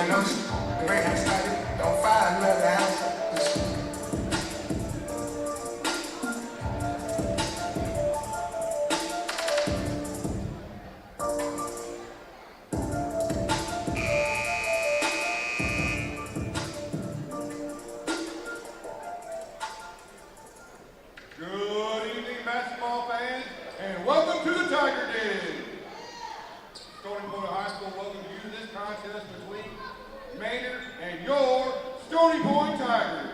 Good evening, basketball fans, and welcome to the Tiger Den. Stony Point High School welcomes you to this contest between Manor and your Stony Point Tigers.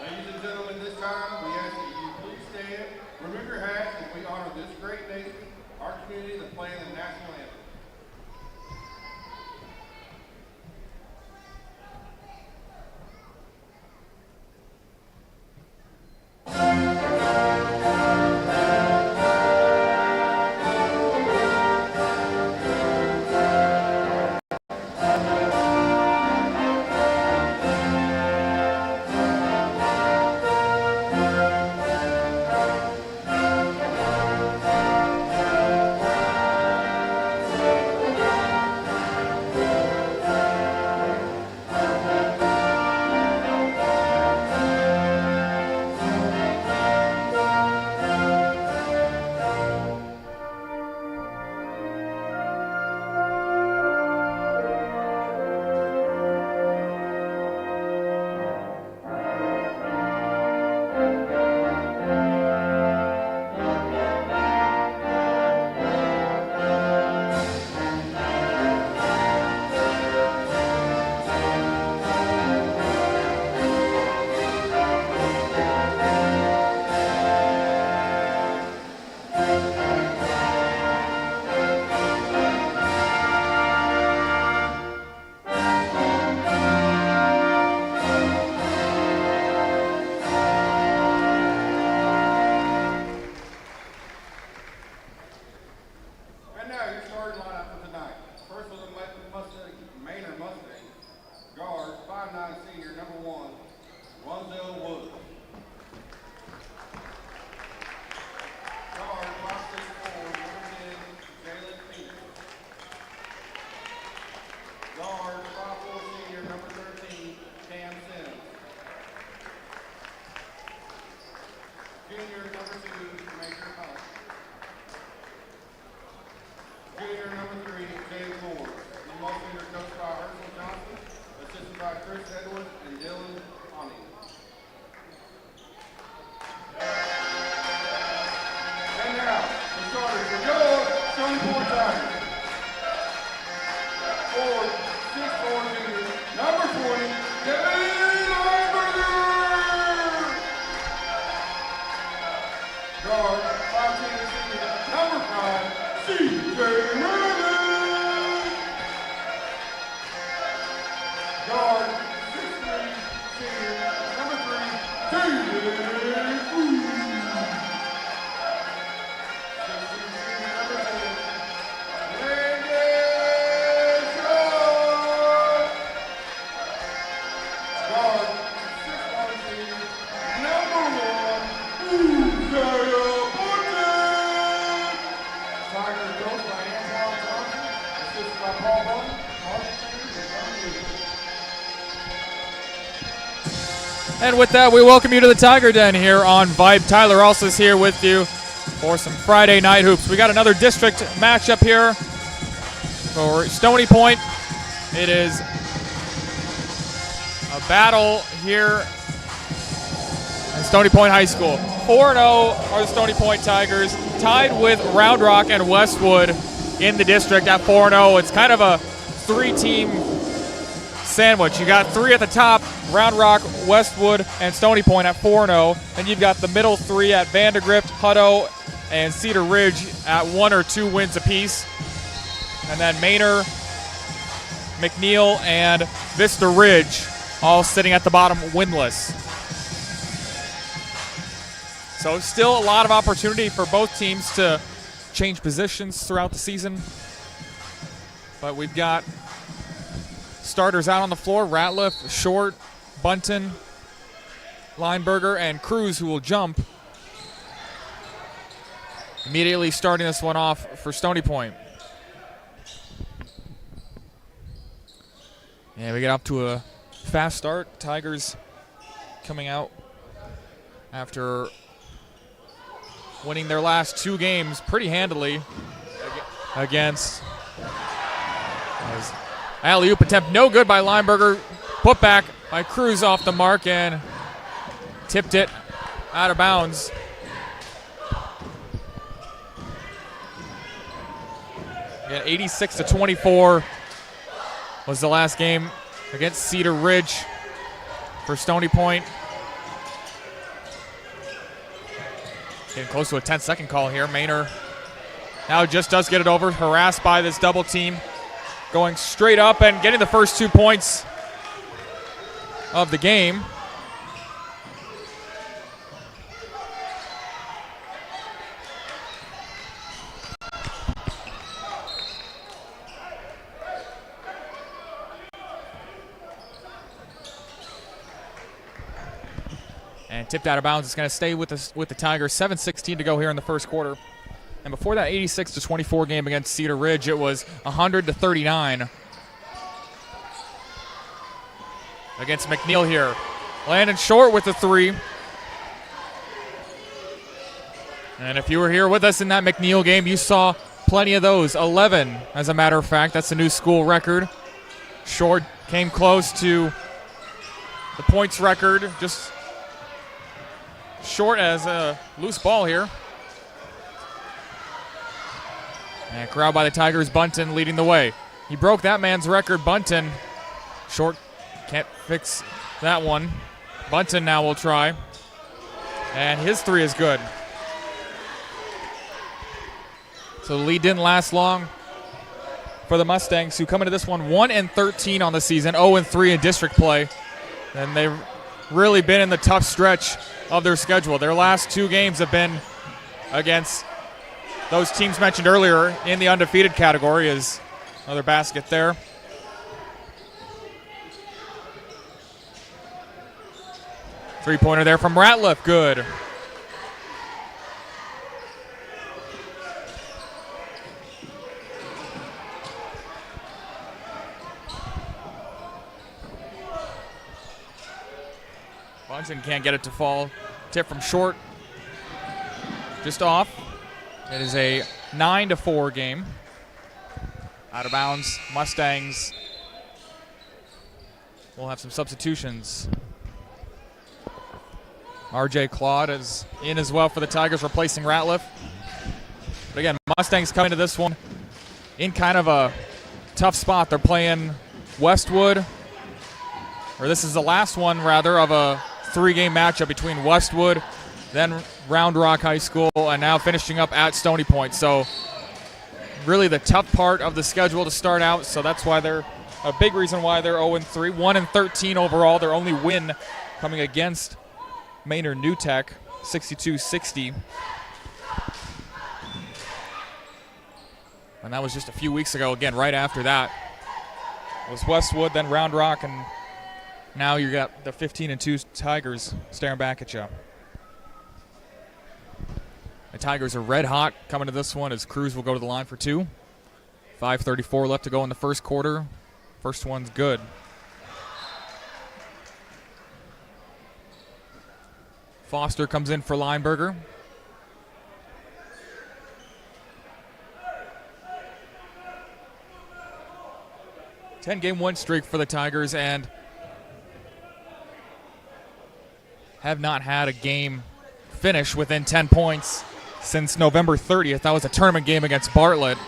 Ladies and gentlemen, this time we ask that you please stand, remove your hats, as we honor this great nation, our community, that play in the national anthem. And with that, we welcome you to the Tiger Den here on Vype. Tyler also is here with you for some Friday night hoops. We got another district matchup here for Stony Point. It is a battle here at Stony Point High School. 4-0 are the Stony Point Tigers, tied with Round Rock and Westwood in the district at 4-0. It's kind of a three-team sandwich. You got three at the top, Round Rock, Westwood, and Stony Point at 4-0. Then you've got the middle three at Vandergrift, Hutto, and Cedar Ridge at 1 or 2 wins apiece. And then Manor, McNeil, and Vista Ridge all sitting at the bottom winless. So still a lot of opportunity for both teams to change positions throughout the season. But we've got starters out on the floor: Ratliff, Short, Bunton, Lineberger, and Cruz, who will jump. Immediately starting this one off for Stony Point. Yeah, we get off to a fast start. Tigers coming out after winning their last 2 games pretty handily against alley-oop attempt. No good by Lineberger. Put back by Cruz off the mark and tipped it out of bounds. Again, 86-24 was the last game against Cedar Ridge for Stony Point. Getting close to a 10-second call here. Manor now just does get it over, harassed by this double team. Going straight up and getting the first 2 points of the game. And tipped out of bounds. It's going to stay with the Tigers. 7:16 to go here in the first quarter. And before that 86-24 game against Cedar Ridge, it was 100-39 against McNeil here. Landon short with the 3. And if you were here with us in that McNeil game, you saw plenty of those. 11, as a matter of fact. That's a new school record. Short came close to the points record. Just short as a loose ball here. And crowd by the Tigers. Bunton leading the way. He broke that man's record. Bunton. Short can't fix that one. Bunton now will try. And his 3 is good. So the lead didn't last long for the Mustangs, who come into this one 1-13 on the season, 0-3 in district play. And they've really been in the tough stretch of their schedule. Their last 2 games have been against those teams mentioned earlier in the undefeated category. Is another basket there. Three-pointer there from Ratliff. Good. Bunton can't get it to fall. Tip from short. Just off. It is a 9-4 game. Out of bounds. Mustangs will have some substitutions. R.J. Claude is in as well for the Tigers, replacing Ratliff. But again, Mustangs come into this one in kind of a tough spot. They're playing Westwood, or this is the last one, rather, of a 3-game matchup between Westwood, then Round Rock High School, and now finishing up at Stony Point. So really the tough part of the schedule to start out. So that's why they're a big reason why they're 0-3, 1-13 overall. Their only win coming against Manor New Tech, 62-60. And that was just a few weeks ago. Again, right after that was Westwood, then Round Rock, and now you got the 15-2 Tigers staring back at you. The Tigers are red hot coming to this one as Cruz will go to the line for 2. 5:34 left to go in the first quarter. First one's good. Foster comes in for Lineberger. Ten-game win streak for the Tigers, and have not had a game finish within 10 points since November 30th. That was a tournament game against Bartlett.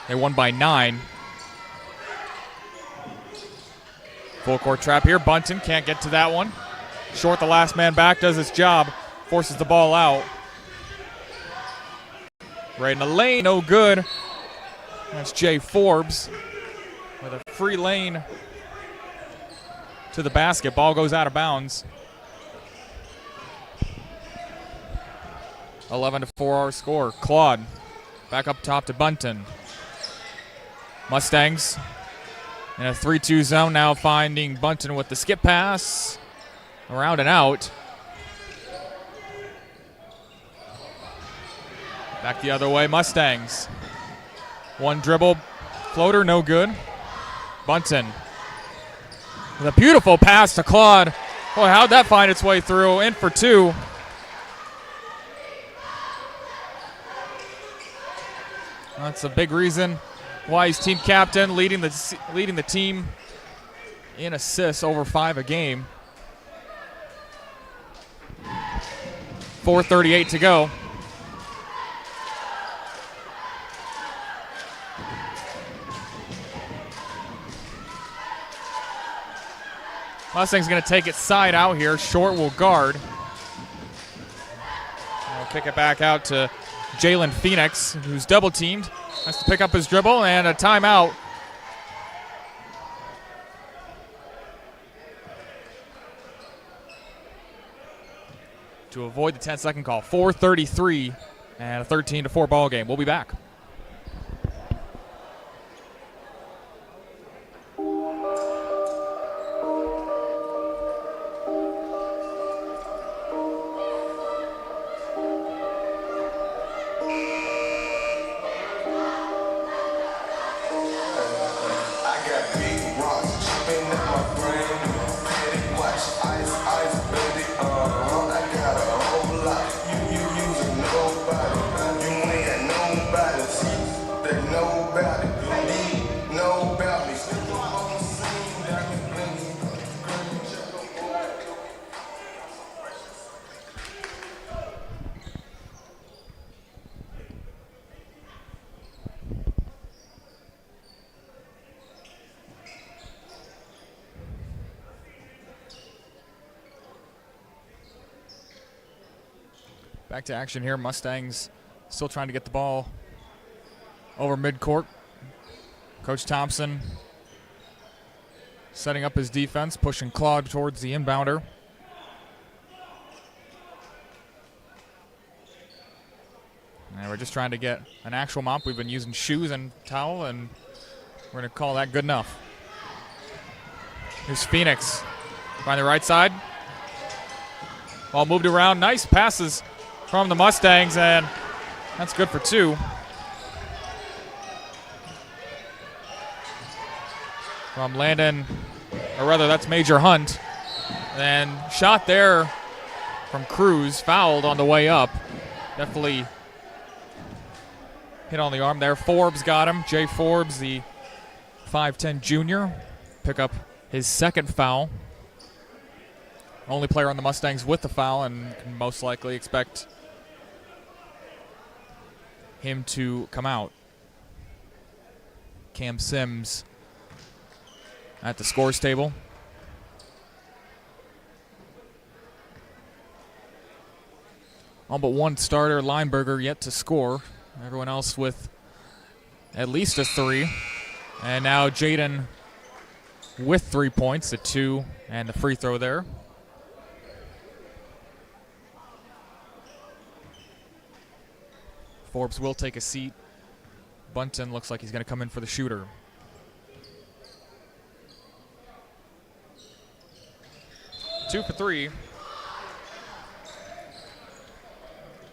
They won by 9. Full court trap here. Bunton can't get to that one. Short, the last man back, does his job, forces the ball out. Right in the lane, no good. That's Jay Forbes with a free lane to the basket. Ball goes out of bounds. 11-4 our score. Claude back up top to Bunton. Mustangs in a 3-2 zone, now finding Bunton with the skip pass. Around and out. Back the other way, Mustangs. One dribble, floater, no good. Bunton With a beautiful pass to Claude. Boy, how'd that find its way through? In for two. That's a big reason why he's team captain, leading the team in assists, over 5 a game. 4:38 to go. Mustang's going to take it side out here. Short will guard. We'll kick it back out to Jalen Phoenix, who's double teamed. Has to pick up his dribble and a timeout. To avoid the 10-second call. 4:33 and a 13-4 ball game. We'll be back. Back to action here. Mustangs still trying to get the ball over midcourt. Coach Thompson setting up his defense, pushing Claude towards the inbounder. And we're just trying to get an actual mop. We've been using shoes and towel, and we're going to call that good enough. Here's Phoenix on the right side. Ball moved around. Nice passes from the Mustangs, and that's good for two. From Landon, or rather that's Major Hunt. And shot there from Cruz, fouled on the way up. Definitely hit on the arm there. Forbes got him. Jay Forbes, the 5'10 junior, pick up his second foul. Only player on the Mustangs with the foul, and can most likely expect him to come out. Cam Sims at the scores table. All but one starter, Lineberger, yet to score. Everyone else with at least a three. And now Jaden with 3 points, the 2 and the free throw there. Forbes will take a seat. Bunton looks like he's going to come in for the shooter. Two for three.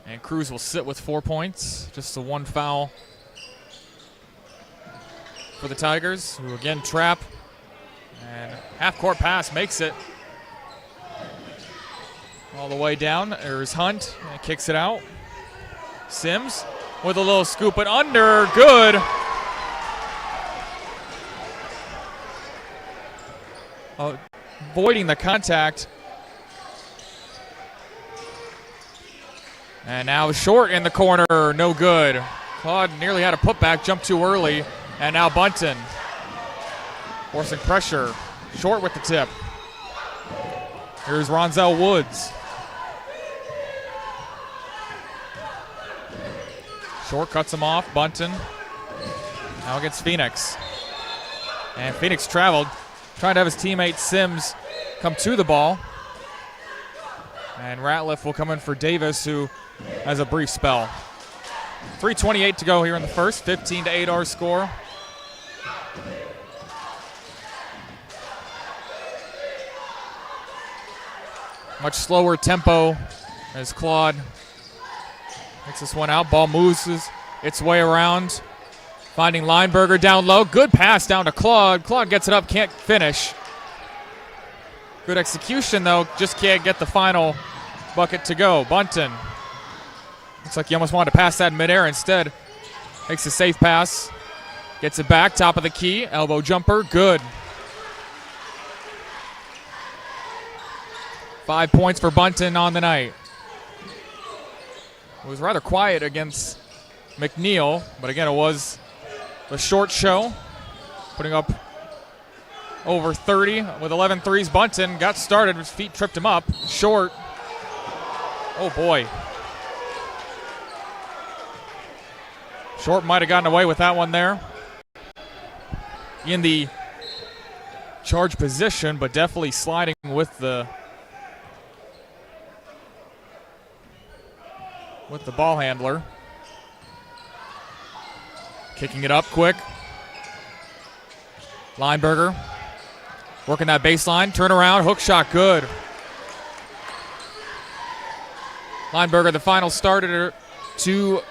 And Cruz will sit with 4 points. Just the one foul for the Tigers, who again trap. And half-court pass makes it all the way down. There's Hunt, and kicks it out. Sims with a little scoop, but under, good. Avoiding the contact. And now short in the corner, no good. Claude nearly had a putback, jumped too early. And now Bunton forcing pressure, short with the tip. Here's Ronzel Woods. Short cuts him off, Bunton. Now against Phoenix. And Phoenix traveled, trying to have his teammate Sims come to the ball. And Ratliff will come in for Davis, who has a brief spell. 3:28 to go here in the first, 15-8 our score. Much slower tempo as Claude takes this one out. Ball moves its way around. Finding Lineberger down low. Good pass down to Claude. Claude gets it up, can't finish. Good execution, though. Just can't get the final bucket to go. Bunton. Looks like he almost wanted to pass that in midair. Instead, makes a safe pass. Gets it back, top of the key. Elbow jumper, good. 5 points for Bunton on the night. It was rather quiet against McNeil, but again, it was a short show. Putting up over 30 with 11 threes. Bunton got started, his feet tripped him up. Short. Oh boy. Short might have gotten away with that one there. In the charge position, but definitely sliding with the ball handler. Kicking it up quick. Lineberger working that baseline, turn around, hook shot, good. Lineberger, the final starter to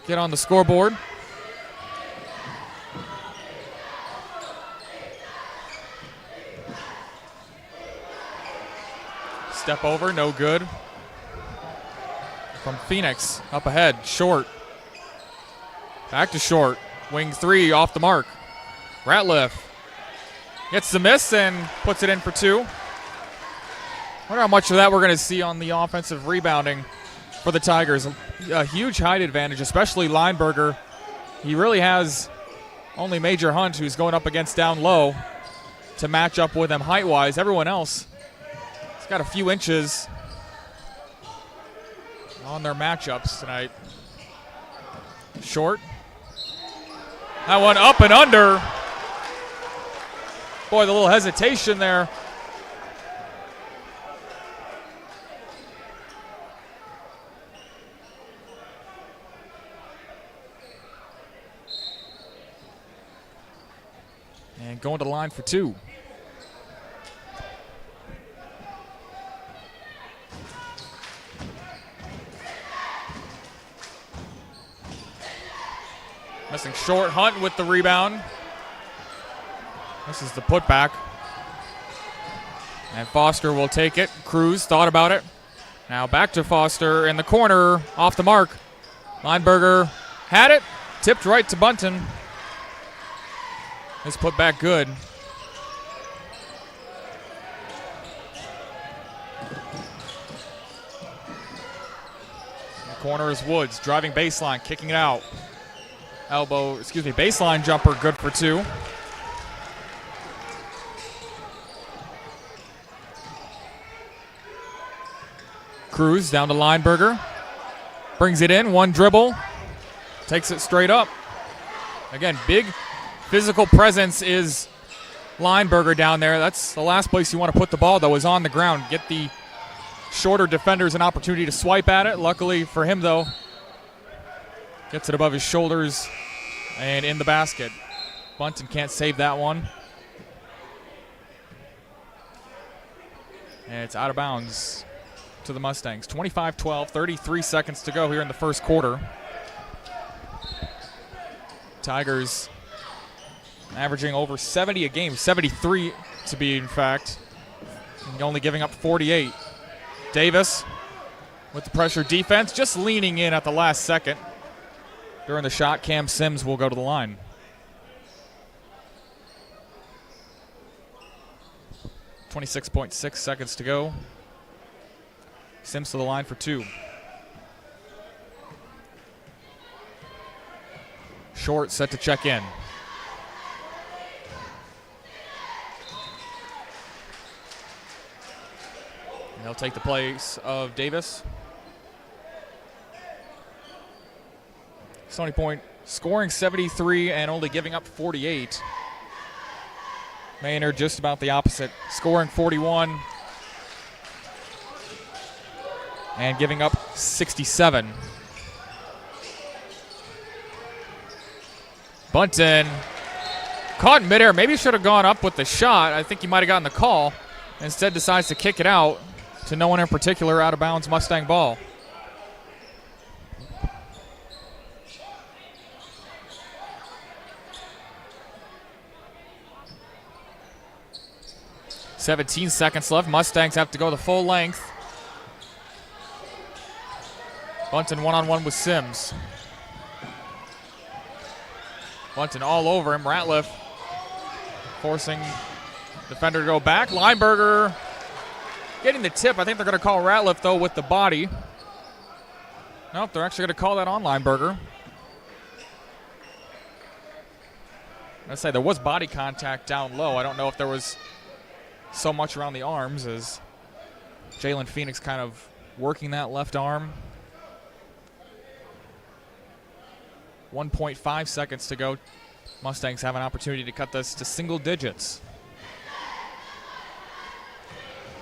get on the scoreboard. Step over, no good. From Phoenix, up ahead, short. Back to short. Wing three off the mark. Ratliff gets the miss and puts it in for two. Wonder how much of that we're going to see on the offensive rebounding for the Tigers. A huge height advantage, especially Lineberger. He really has only Major Hunt, who's going up against down low, to match up with him height-wise. Everyone else has got a few inches on their matchups tonight. Short. That one up and under. Boy, the little hesitation there. And going to the line for two. Missing short. Hunt with the rebound. This is the putback. And Foster will take it. Cruz thought about it. Now back to Foster in the corner. Off the mark. Lineberger had it. Tipped right to Bunton. His putback good. In the corner is Woods. Driving baseline. Kicking it out. Baseline jumper, good for two. Cruz down to Lineberger. Brings it in, one dribble. Takes it straight up. Again, big physical presence is Lineberger down there. That's the last place you want to put the ball, though, is on the ground. Get the shorter defenders an opportunity to swipe at it. Luckily for him, though, gets it above his shoulders and in the basket. Bunton can't save that one. And it's out of bounds to the Mustangs. 25-12, 33 seconds to go here in the first quarter. Tigers averaging over 70 a game, 73 to be in fact, and only giving up 48. Davis with the pressure defense, just leaning in at the last second. During the shot, Cam Sims will go to the line. .6 seconds to go. Sims to the line for two. Short set to check in. And he'll take the place of Davis. Stony Point scoring 73 and only giving up 48. Manor just about the opposite, scoring 41 and giving up 67. Bunton caught in midair. Maybe should have gone up with the shot. I think he might have gotten the call. Instead decides to kick it out to no one in particular, out of bounds Mustang ball. 17 seconds left. Mustangs have to go the full length. Bunton one-on-one with Sims. Bunton all over him. Ratliff forcing defender to go back. Lineberger getting the tip. I think they're going to call Ratliff, though, with the body. Nope, they're actually going to call that on Lineberger. I'd say there was body contact down low. I don't know if there was so much around the arms as Jalen Phoenix kind of working that left arm. 1.5 seconds to go. Mustangs have an opportunity to cut this to single digits.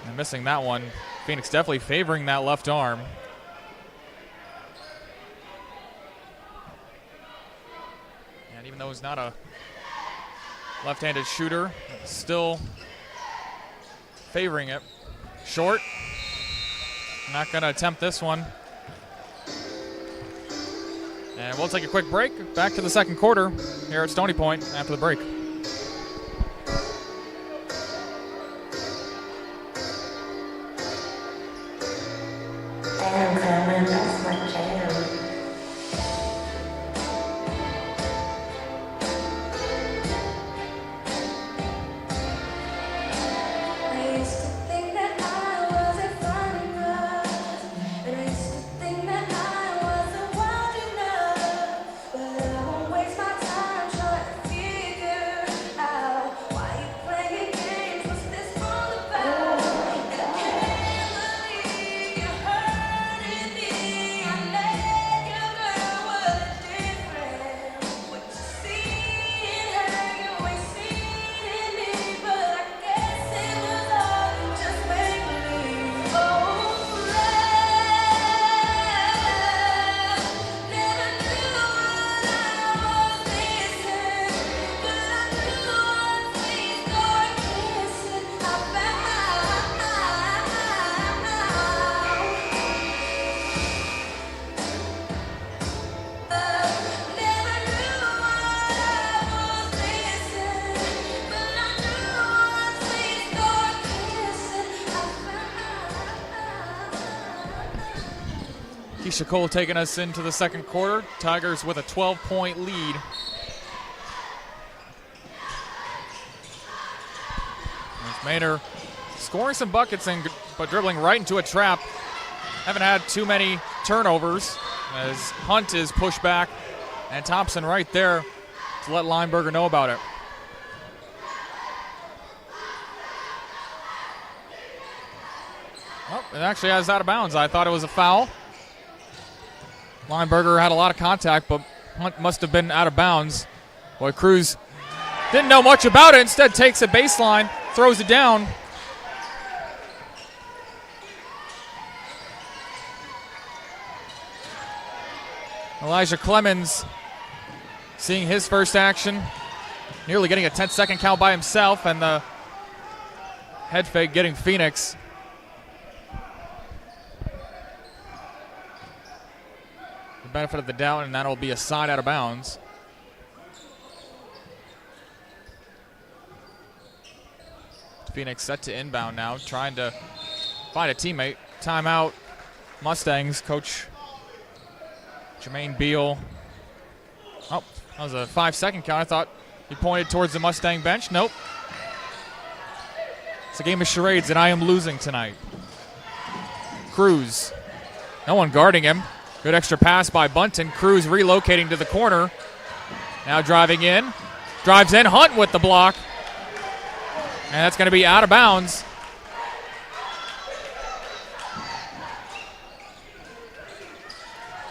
And missing that one. Phoenix definitely favoring that left arm. And even though he's not a left-handed shooter, still favoring it. Short. Not going to attempt this one. And we'll take a quick break. Back to the second quarter here at Stony Point after the break. Damn, Clement, that's my jam. I used to think that I wasn't fun enough, and I used to think that I wasn't wild enough, but I won't waste my time trying to figure out why you playing games. What's this all about? And I can't believe you hurting me. I met your girl, what a difference. What you see in her, you ain't seen in me, but I guess it was all just make believe. Oh, love, never knew what I was missing, but I knew once we started kissing, I found. Never knew what I was missing, but I knew once we started kissing, I found. Keisha Cole taking us into the second quarter. Tigers with a 12-point lead. There's Manor scoring some buckets but dribbling right into a trap. Haven't had too many turnovers as Hunt is pushed back and Thompson right there to let Lineberger know about it. Oh, it actually has out of bounds. I thought it was a foul. Lineberger had a lot of contact, but Hunt must have been out of bounds. Boy, Cruz didn't know much about it. Instead takes a baseline, throws it down. Elijah Clemens seeing his first action. Nearly getting a 10-second count by himself, and the head fake getting Phoenix. The benefit of the doubt, and that'll be a side out of bounds. Phoenix set to inbound now, trying to find a teammate. Timeout, Mustangs. Coach Jermaine Beal. Oh, that was a 5-second count. I thought he pointed towards the Mustang bench. Nope. It's a game of charades, and I am losing tonight. Cruz. No one guarding him. Good extra pass by Bunton. Cruz relocating to the corner. Now driving in. Drives in. Hunt with the block. And that's going to be out of bounds.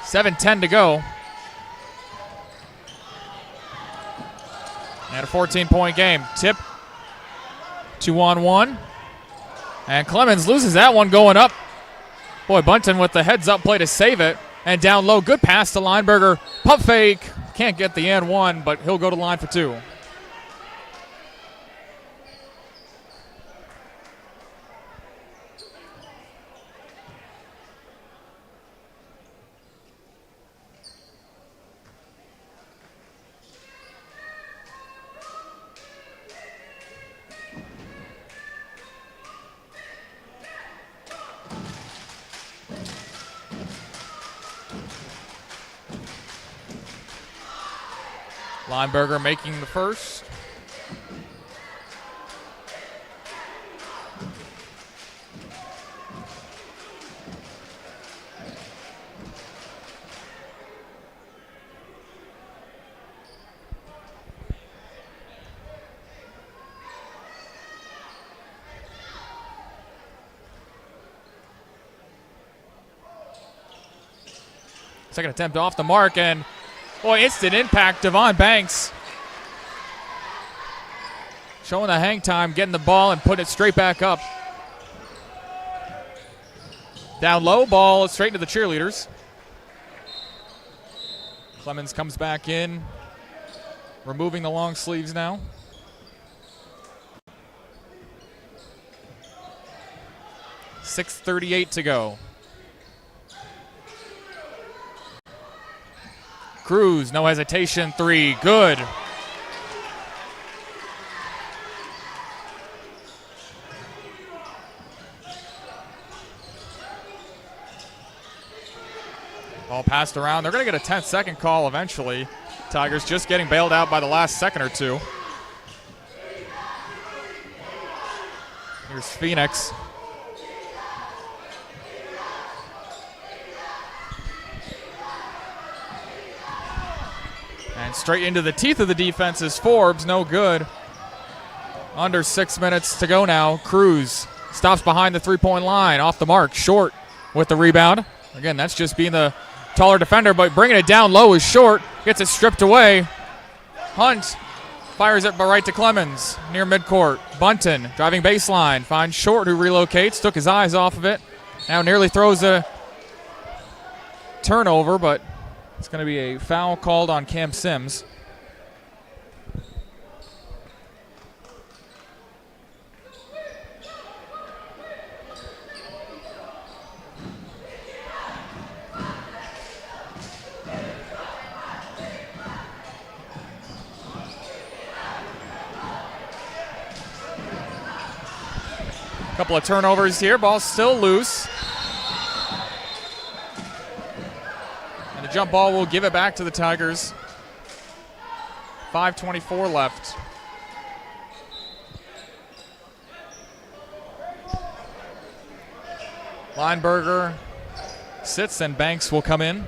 $7:10 to go. And a 14-point game. Tip. 2-on-1. And Clemens loses that one going up. Boy, Bunton with the heads-up play to save it. And down low. Good pass to Lineberger. Pump fake. Can't get the and one, but he'll go to line for two. Lineberger making the first. Second attempt off the mark, and boy, instant impact. Devon Banks showing the hang time, getting the ball and putting it straight back up. Down low, ball straight into the cheerleaders. Clemens comes back in, removing the long sleeves now. .638 to go. Cruz, no hesitation, three, good. Ball passed around. They're going to get a 10-second call eventually. Tigers just getting bailed out by the last second or two. Here's Phoenix. And straight into the teeth of the defense is Forbes, no good. Under 6 minutes to go now. Cruz stops behind the three-point line, off the mark, short with the rebound. Again, that's just being the taller defender, but bringing it down low is short. Gets it stripped away. Hunt fires it right to Clemens near midcourt. Bunton driving baseline, finds Short, who relocates, took his eyes off of it. Now nearly throws a turnover, but it's going to be a foul called on Cam Sims. Couple of turnovers here. Ball's still loose. And the jump ball will give it back to the Tigers. 5:24 left. Lineberger sits and Banks will come in.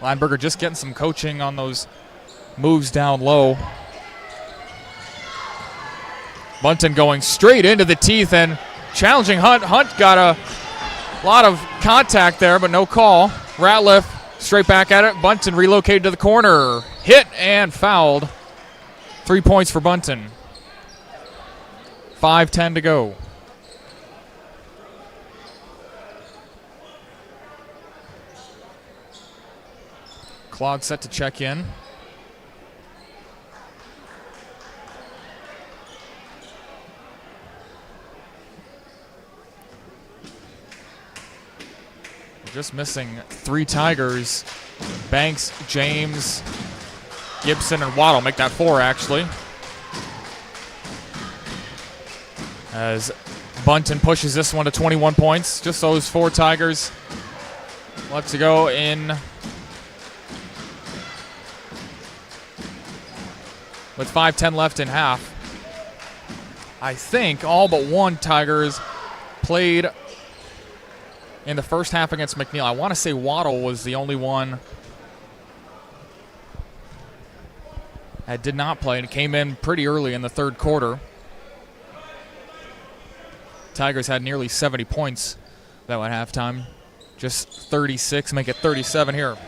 Lineberger just getting some coaching on those moves down low. Bunton going straight into the teeth and challenging Hunt. Hunt got a lot of contact there, but no call. Ratliff straight back at it. Bunton relocated to the corner. Hit and fouled. 3 points for Bunton. 5:10 to go. Cloud set to check in. Just missing 3 Tigers. Banks, James, Gibson, and Waddle make that 4, actually. As Bunton pushes this one to 21 points. Just those 4 Tigers left to go in with 5:10 left in half. I think all but 1 Tigers played in the first half against McNeil. I want to say Waddle was the only one that did not play, and it came in pretty early in the third quarter. Tigers had nearly 70 points though at halftime. Just 36, make it 37 here.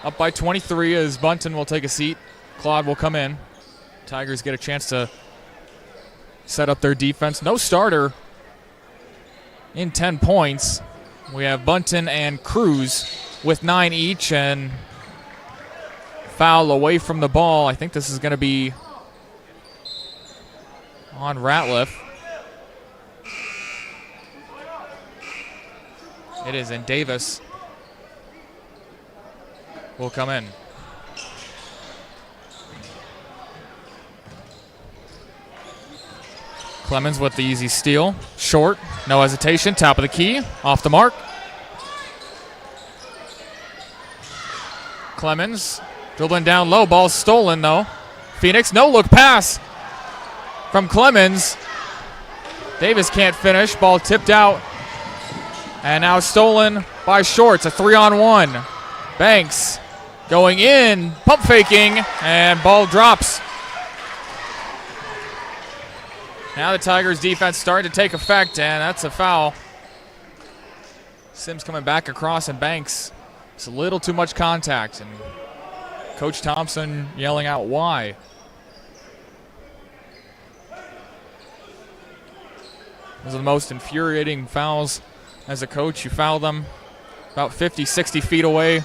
Up by 23 as Bunton will take a seat. Claude will come in. Tigers get a chance to set up their defense. No starter in 10 points. We have Bunton and Cruz with 9 each, and foul away from the ball. I think this is going to be on Ratliff. It is, and Davis will come in. Clemens with the easy steal. Short, no hesitation, top of the key, off the mark. Clemens dribbling down low. Ball stolen, though. Phoenix, no-look pass from Clemens. Davis can't finish. Ball tipped out. And now stolen by Short. It's a 3-on-1. Banks going in, pump faking, and ball drops. Now the Tigers defense starting to take effect, and that's a foul. Sims coming back across, and Banks. It's a little too much contact, and Coach Thompson yelling out why. Those are the most infuriating fouls. As a coach, you foul them about 50, 60 feet away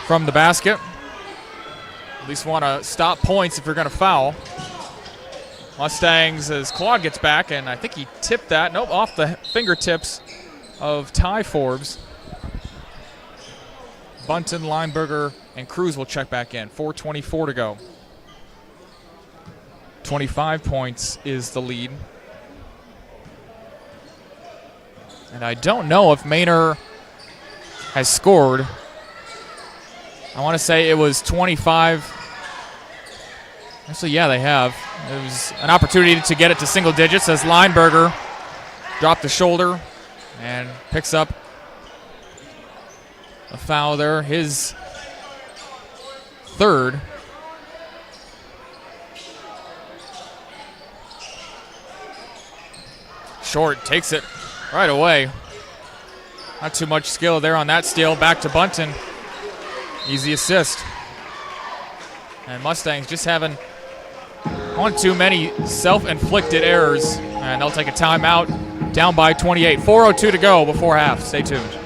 from the basket. At least want to stop points if you're going to foul. Mustangs, as Claude gets back, and I think he tipped that. Nope, off the fingertips of Ty Forbes. Bunton, Lineberger, and Cruz will check back in. 4:24 to go. 25 points is the lead. And I don't know if Manor has scored. I want to say it was 25. Actually, yeah, they have. It was an opportunity to get it to single digits as Lineberger dropped the shoulder and picks up a foul there. His third. Short takes it right away. Not too much skill there on that steal. Back to Bunton. Easy assist. And Mustangs just having one too many self-inflicted errors. And they'll take a timeout. Down by 28. 4:02 to go before half. Stay tuned.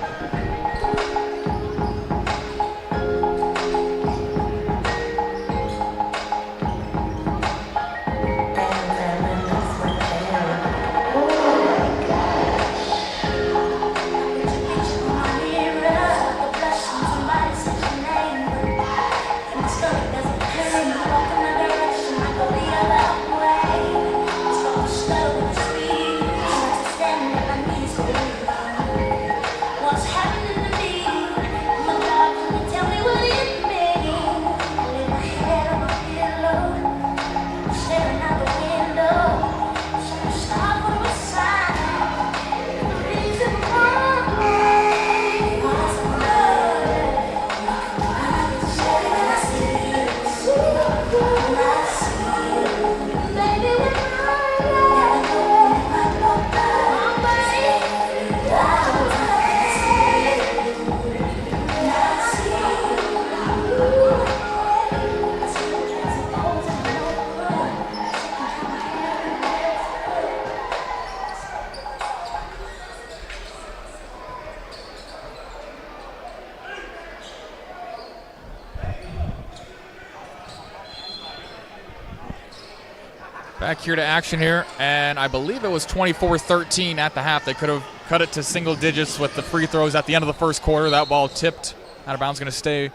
Back here to action here, and I believe it was 24-13 at the half. They could have cut it to single digits with the free throws at the end of the first quarter. That ball tipped out of bounds, going to stay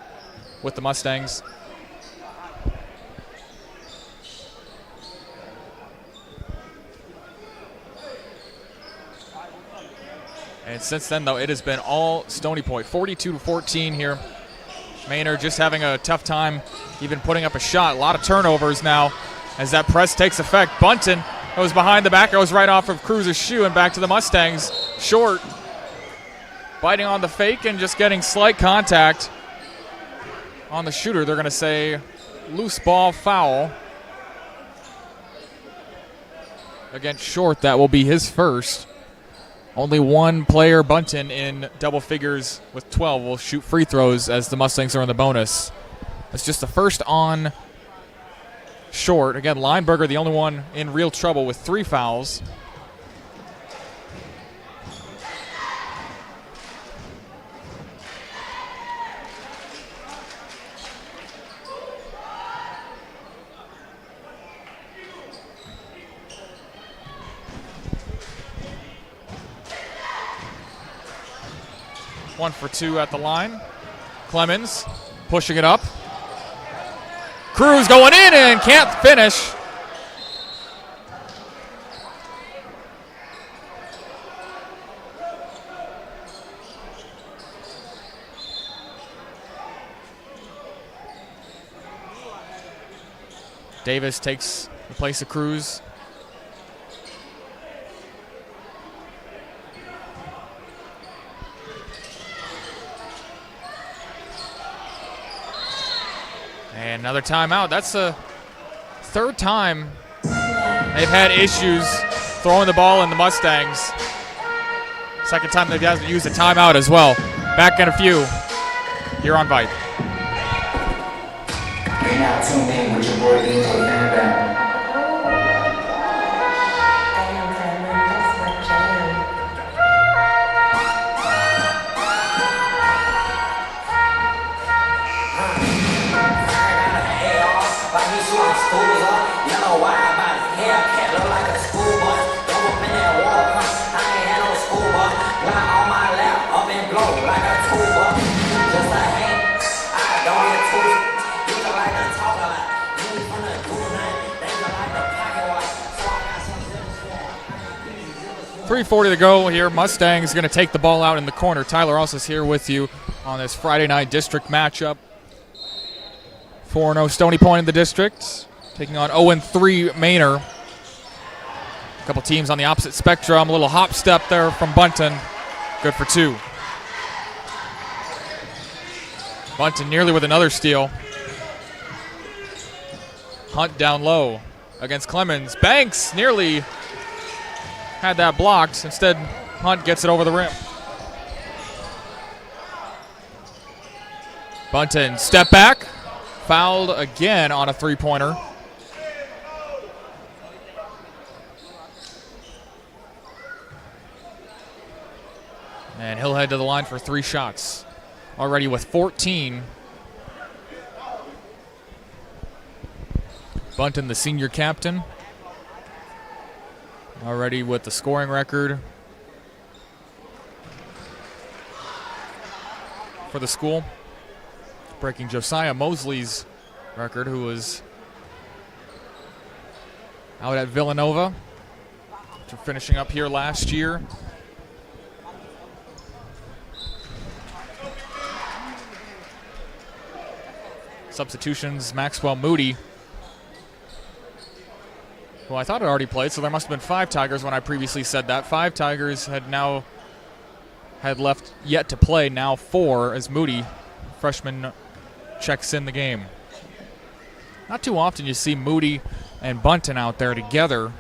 with the Mustangs. And since then, though, it has been all Stony Point. 42-14 here. Manor just having a tough time even putting up a shot. A lot of turnovers now as that press takes effect. Bunton goes behind the back, goes right off of Cruz's shoe and back to the Mustangs. Short biting on the fake and just getting slight contact on the shooter. They're going to say loose ball foul against Short. That will be his first. Only one player, Bunton, in double figures with 12 will shoot free throws as the Mustangs are in the bonus. It's just the first on Short. Again, Lineberger, the only one in real trouble with 3 fouls. One for 2 at the line. Clemens pushing it up. Cruz going in and can't finish. Davis takes the place of Cruz. And another timeout. That's the third time they've had issues throwing the ball in the Mustangs. Second time they've had to use a timeout as well. Back in a few here on Vype. You're now tuned in with your boy DJ Van. .340 to go here. Mustangs going to take the ball out in the corner. Tyler also is here with you on this Friday night district matchup. 4-0 Stony Point in the district, taking on 0-3 Manor. A couple teams on the opposite spectrum. A little hop step there from Bunton. Good for 2. Bunton nearly with another steal. Hunt down low against Clemens. Banks nearly had that blocked. Instead, Hunt gets it over the rim. Bunton, step back. Fouled again on a three-pointer. And he'll head to the line for 3 shots. Already with 14. Bunton, the senior captain. Already with the scoring record for the school. Breaking Josiah Mosley's record, who was out at Villanova after finishing up here last year. Substitutions, Maxwell Moody, who I thought had already played, so there must have been 5 Tigers when I previously said that. 5 Tigers had left yet to play, now 4 as Moody, freshman, checks in the game. Not too often you see Moody and Bunton out there together.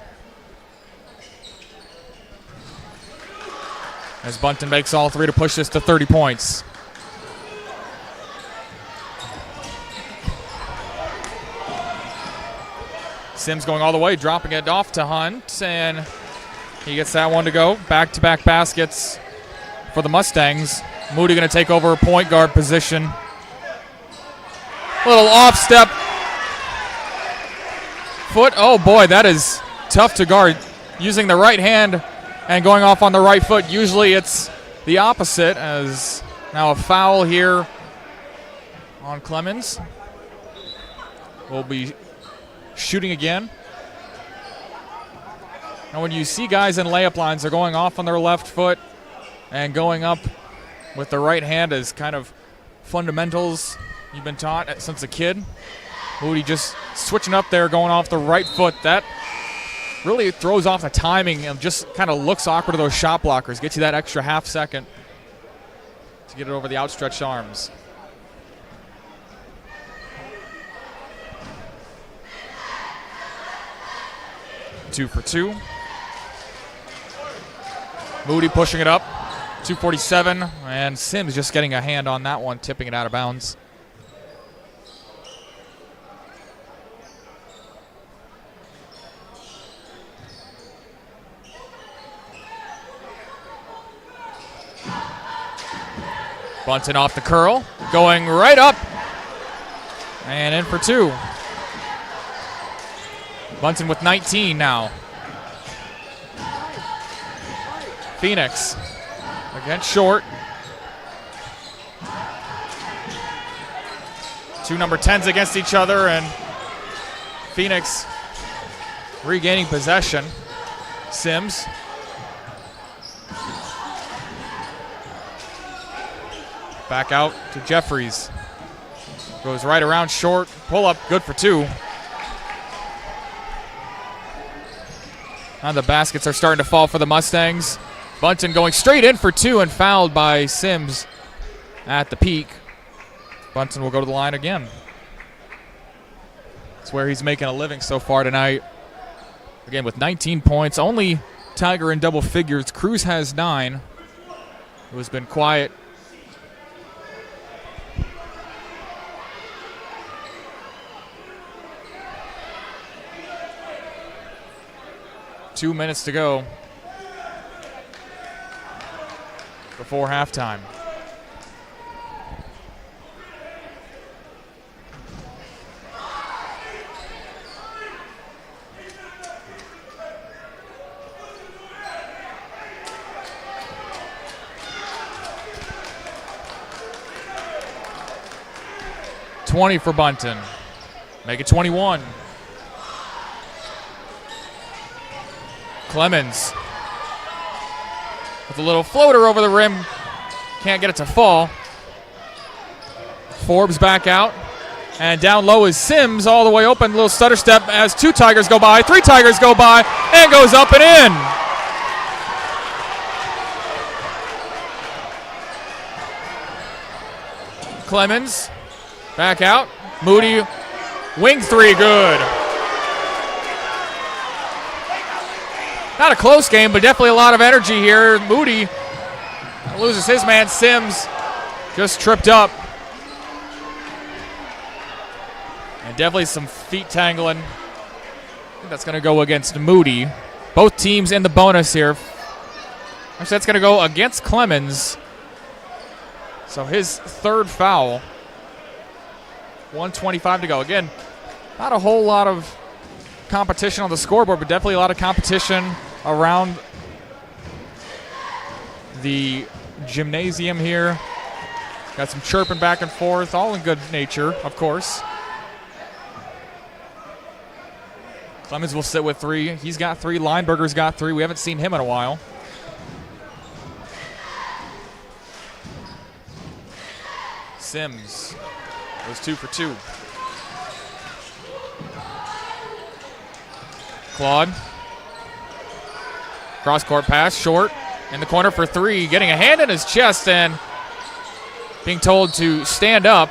As Bunton makes all 3 to push this to 30 points. Sims going all the way, dropping it off to Hunt, and he gets that one to go. Back-to-back baskets for the Mustangs. Moody going to take over a point guard position. Little off step. Foot, oh boy, that is tough to guard. Using the right hand and going off on the right foot. Usually it's the opposite, as now a foul here on Clemens. Will be shooting again. And when you see guys in layup lines, they're going off on their left foot and going up with the right hand as kind of fundamentals you've been taught since a kid. Moody just switching up there, going off the right foot. That really throws off the timing and just kind of looks awkward to those shot blockers. Gets you that extra half second to get it over the outstretched arms. Two for 2. Moody pushing it up. 2:47, and Sims just getting a hand on that one, tipping it out of bounds. Bunton off the curl, going right up, and in for 2. Bunton with 19 now. Phoenix against short. 2 number 10s against each other, and Phoenix regaining possession. Sims. Back out to Jeffries. Goes right around short. Pull up, good for 2. And the baskets are starting to fall for the Mustangs. Bunton going straight in for 2 and fouled by Sims at the peak. Bunton will go to the line again. That's where he's making a living so far tonight. Again, with 19 points, only Tiger in double figures. Cruz has 9, who has been quiet. Two minutes to go before halftime. $20 for Bunton. Make it 21. Clemens with a little floater over the rim. Can't get it to fall. Forbes back out. And down low is Sims all the way open. Little stutter step as 2 Tigers go by. 3 Tigers go by and goes up and in. Clemens back out. Moody, wing 3, good. Not a close game, but definitely a lot of energy here. Moody loses his man. Sims just tripped up. And definitely some feet tangling. I think that's going to go against Moody. Both teams in the bonus here. Actually, that's going to go against Clemens. So his 3rd foul. 1:25 to go. Again, not a whole lot of competition on the scoreboard, but definitely a lot of competition around the gymnasium here. Got some chirping back and forth, all in good nature, of course. Clemens will sit with 3. He's got 3. Lineberger's got 3. We haven't seen him in a while. Sims goes 2 for 2. Claude. Cross-court pass, short. In the corner for 3. Getting a hand in his chest and being told to stand up.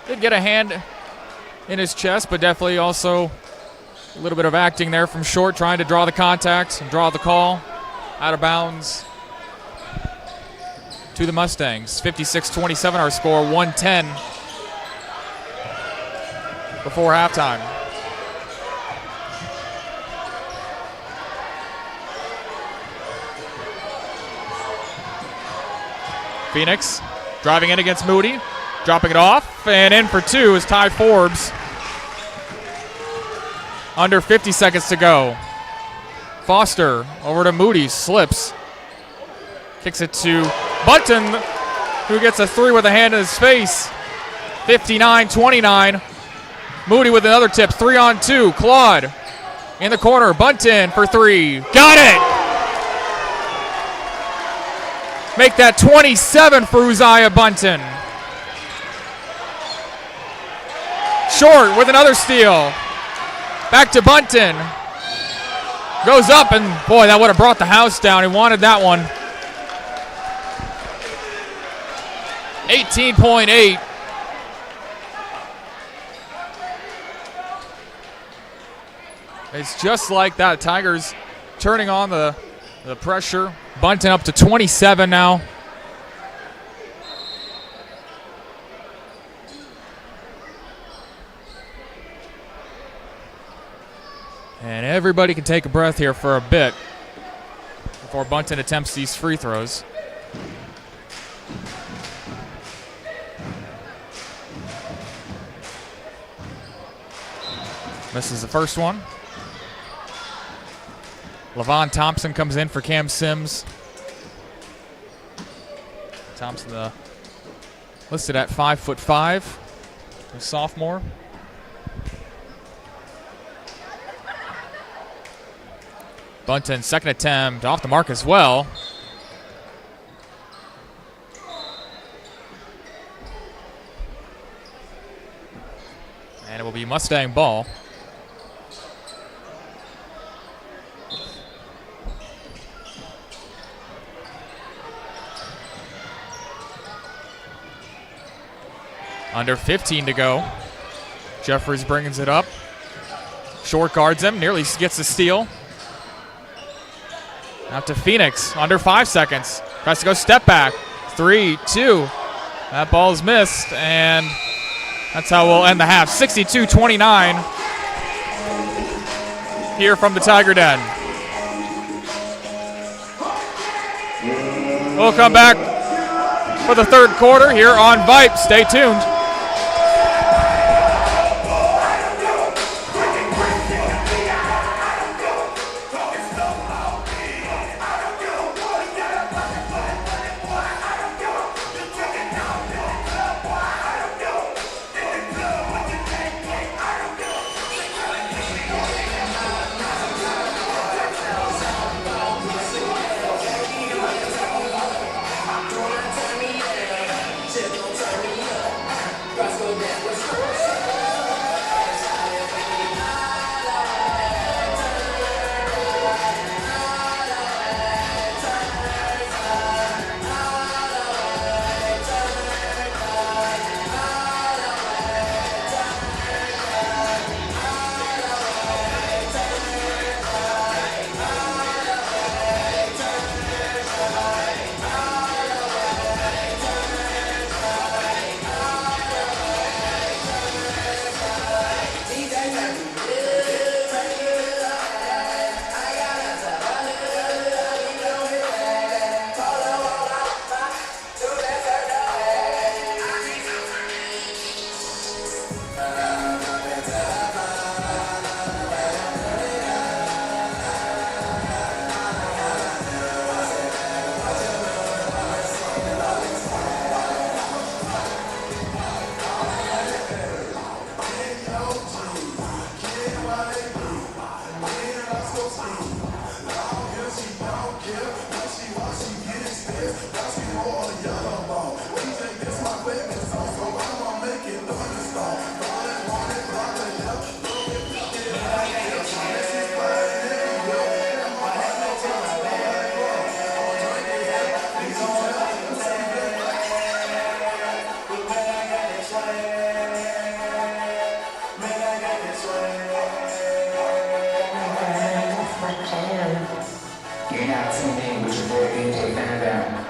Did get a hand in his chest, but definitely also a little bit of acting there from short, trying to draw the contact and draw the call. Out of bounds to the Mustangs. 56-27 our score, 1:10 before halftime. Phoenix driving in against Moody, dropping it off, and in for 2 is Ty Forbes. Under 50 seconds to go. Foster over to Moody, slips. Kicks it to Bunton, who gets a 3 with a hand in his face. 59-29. Moody with another tip, 3-on-2. Claude in the corner, Bunton for 3. Got it! Make that 27 for Uzziah Bunton. Short with another steal. Back to Bunton. Goes up, and boy, that would have brought the house down. He wanted that one. 18.8. It's just like that. Tigers turning on the pressure. Bunton up to 27 now. And everybody can take a breath here for a bit before Bunton attempts these free throws. Misses the first one. Levon Thompson comes in for Cam Sims. Thompson listed at 5'5", a sophomore. Bunton, second attempt, off the mark as well. And it will be Mustang ball. Under 15 to go. Jeffries brings it up. Short guards him, nearly gets the steal. Out to Phoenix, under 5 seconds. Tries to go step back. 3, 2. That ball's missed, and that's how we'll end the half. 62-29 here from the Tiger Den. We'll come back for the third quarter here on Vype. Stay tuned. You're now tuned in with your boy DJ Fanbound.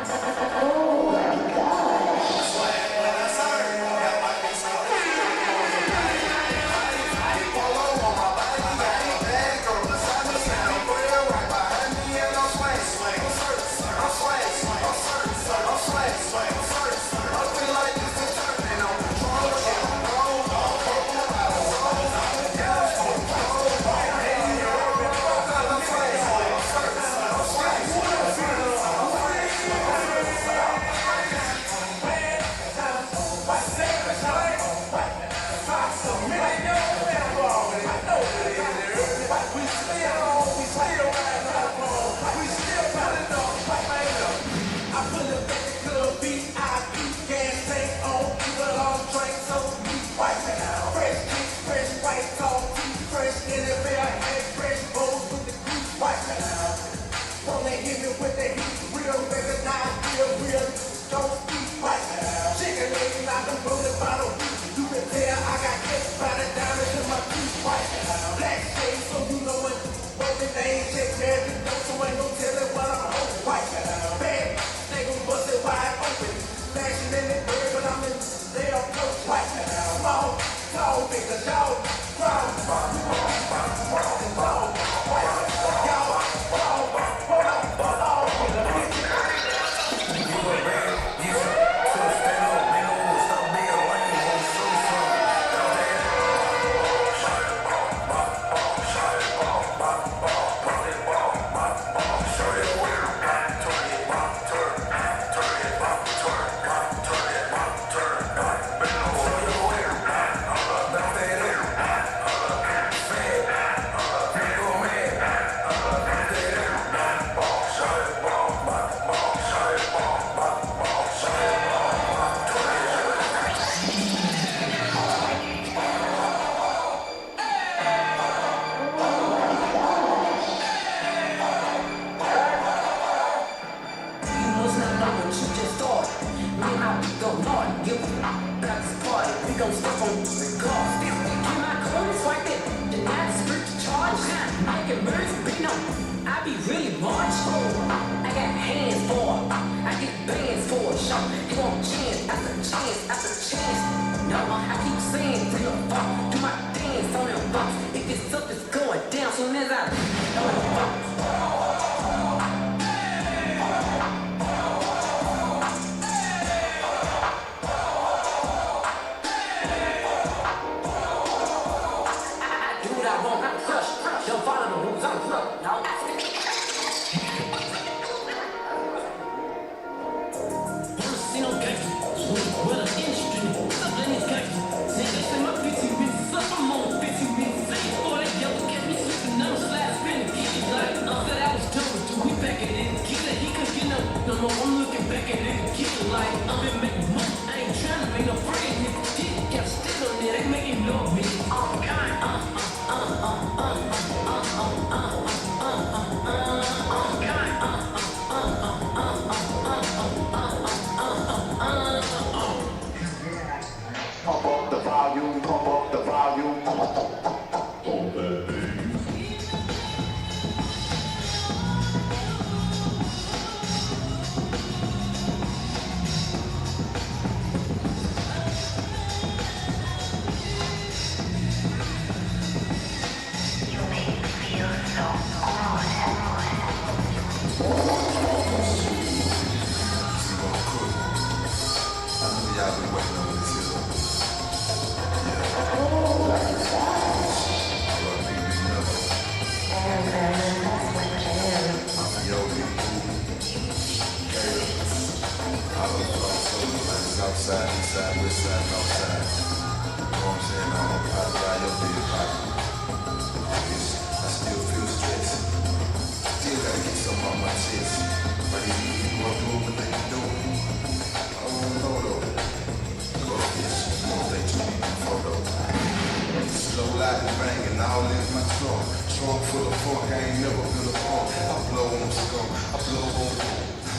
and banging all in my trunk. Trunk full of funk, I ain't never been a punk. I blow on skunk, I blow on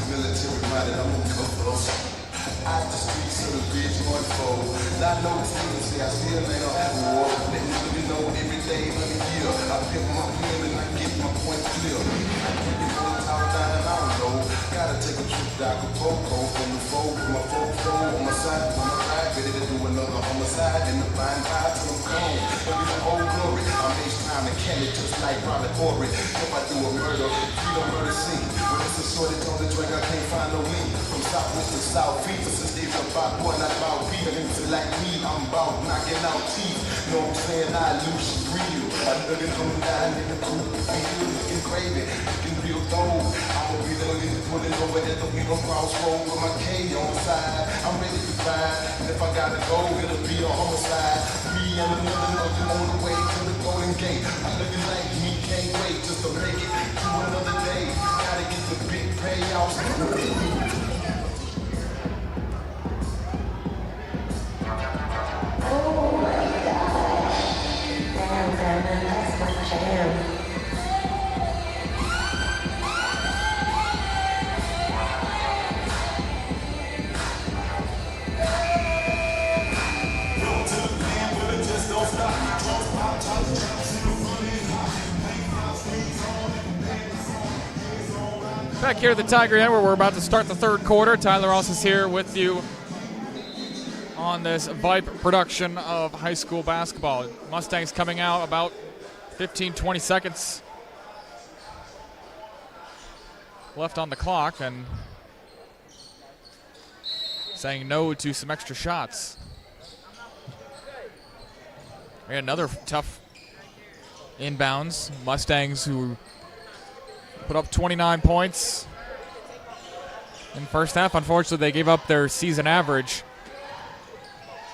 military minded, I'm gonna go for out the streets of the bitch one fold. Not know this nigga say I still ain't on war. Let me know every day of the year. I pick my wheel and I get my point clear. I keep it on top down and I don't know. Gotta take a trip to Acapulco from the fold. With my fold on my side, on my ride. Ready to do another homicide in the blind eye till I'm gone. But it's old glory. I'm H-Time and Kelly just like Robert Horry. If I do a murder, we don't murder scene. When it's a shortage on the drink, I can't find no lean. From southwest to southeast. Since days about boy, not about beat. Niggas like me, I'm about knocking out teeth. Know what I'm saying? I lose real. I nigga come down in the cool field, looking crazy, looking real gold. I'ma be the nigga pulling over at the wheel crossroad with my K on the side. I'm ready to ride, and if I gotta go, it'll be a homicide. Me and another nothing on the way to the Golden Gate. I looking like me, can't wait just to make it to another day. Gotta get the big payouts. Oh my God. Damn, that's my jam. Back here at the Tiger Den where we're about to start the third quarter. Tyler Ross is here with you on this Vype production of high school basketball. Mustangs coming out about 15-20 seconds left on the clock and saying no to some extra shots. We had another tough inbounds. Mustangs who put up 29 points in the first half. Unfortunately, they gave up their season average.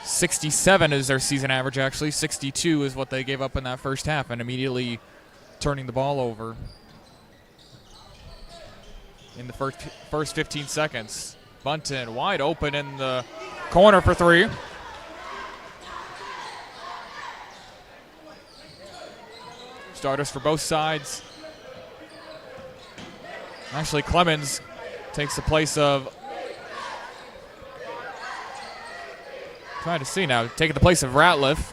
67 is their season average, actually. 62 is what they gave up in that first half, and immediately turning the ball over in the first 15 seconds. Bunton wide open in the corner for three. Starters for both sides. Actually, Clemens takes the place of, trying to see now, taking the place of Ratliff.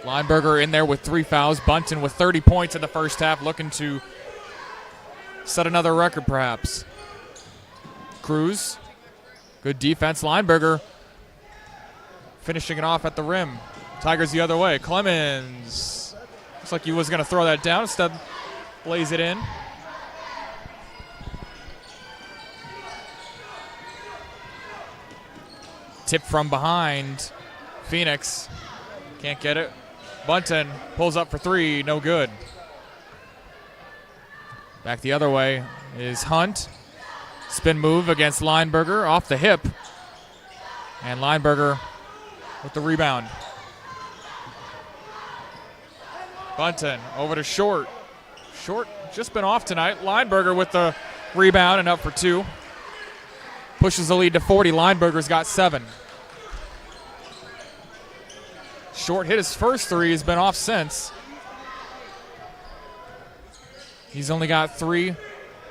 Lineberger in there with 3 fouls. Bunton with 30 points in the first half, looking to set another record perhaps. Cruz, good defense. Lineberger finishing it off at the rim. Tigers the other way. Clemens. Looks like he was going to throw that down. Instead, lays it in. Tip from behind. Phoenix can't get it. Bunton pulls up for three. No good. Back the other way is Hunt. Spin move against Lineberger off the hip. And Lineberger with the rebound. Bunton over to Short. Short just been off tonight. Lineberger with the rebound and up for two. Pushes the lead to 40. Lineberger's got 7. Short hit his first three. He's been off since. He's only got 3.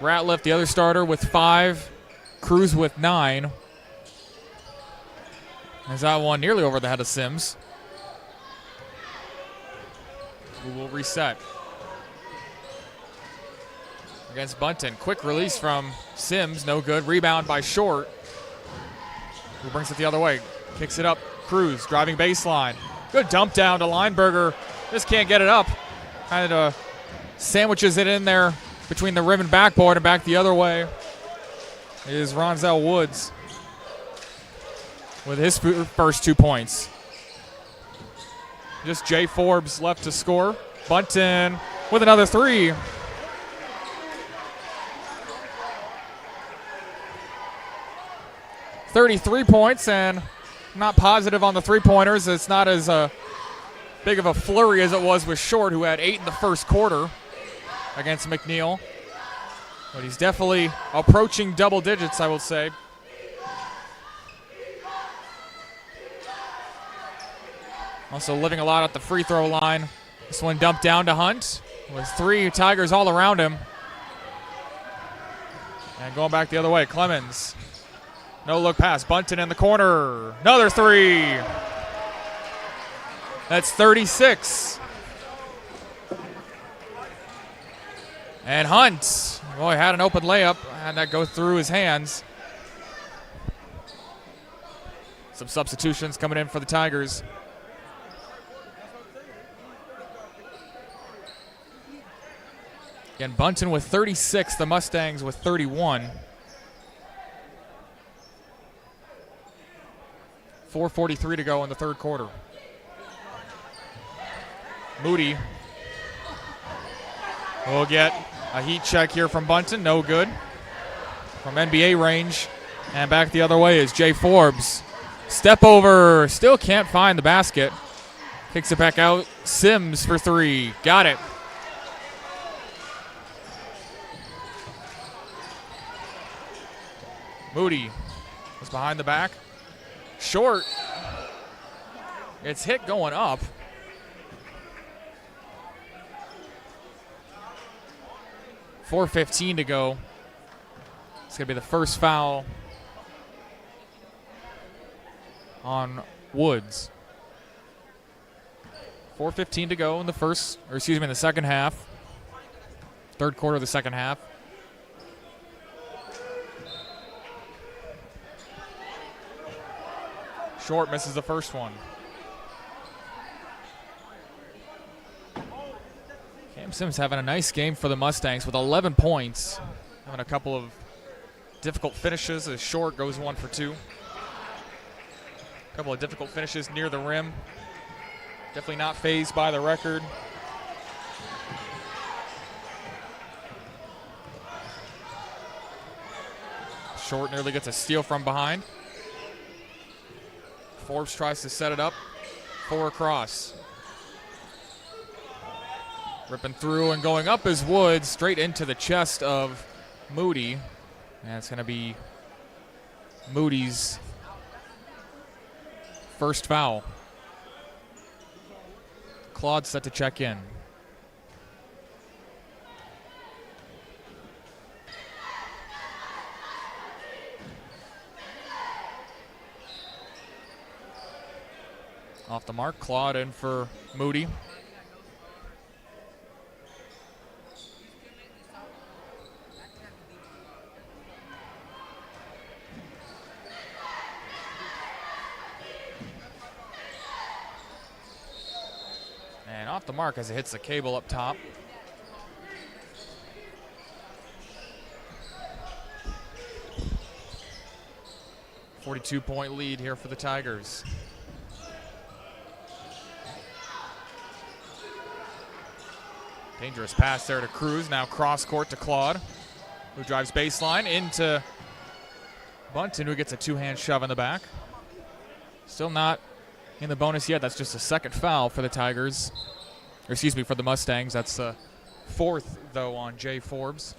Ratliff, the other starter, with 5. Cruz with 9. Has that one nearly over the head of Sims. Who will reset. Against Bunton. Quick release from Sims. No good. Rebound by Short. Who brings it the other way. Kicks it up. Cruz driving baseline. Good dump down to Lineberger. Just can't get it up. Kind of sandwiches it in there between the rim and backboard, and back the other way is Ronzel Woods with his first 2 points. Just Jay Forbes left to score. Bunton with another 3. $33 points, and not positive on the three-pointers. It's not as big of a flurry as it was with Short, who had 8 in the first quarter against McNeil. But he's definitely approaching double digits, I will say. Also living a lot at the free throw line. This one dumped down to Hunt with 3 Tigers all around him. And going back the other way, Clemens. No look pass. Bunton in the corner. Another 3. That's 36. And Hunt, boy, had an open layup. Had that go through his hands. Some substitutions coming in for the Tigers. Again, Bunton with 36, the Mustangs with 31. 4:43 to go in the third quarter. Moody will get a heat check here from Bunton. No good. From NBA range. And back the other way is Jay Forbes. Step over. Still can't find the basket. Kicks it back out. Sims for 3. Got it. Moody was behind the back. Short. It's hit going up. .4:15 to go. It's going to be the first foul on Woods. 4:15 to go in the second half. Third quarter of the second half. Short misses the first one. Cam Sims having a nice game for the Mustangs with 11 points. Having a couple of difficult finishes as Short goes 1 for 2. A couple of difficult finishes near the rim. Definitely not fazed by the record. Short nearly gets a steal from behind. Forbes tries to set it up. 4 across. Ripping through and going up is Woods, straight into the chest of Moody. And it's going to be Moody's first foul. Claude set to check in. Off the mark, Claude in for Moody. And off the mark as it hits the cable up top. .42 lead here for the Tigers. Dangerous pass there to Cruz. Now cross court to Claude, who drives baseline into Bunton, who gets a 2-hand shove in the back. Still not in the bonus yet. That's just a second foul for the Tigers. Or excuse me, for the Mustangs. That's the 4th, though, on Jay Forbes.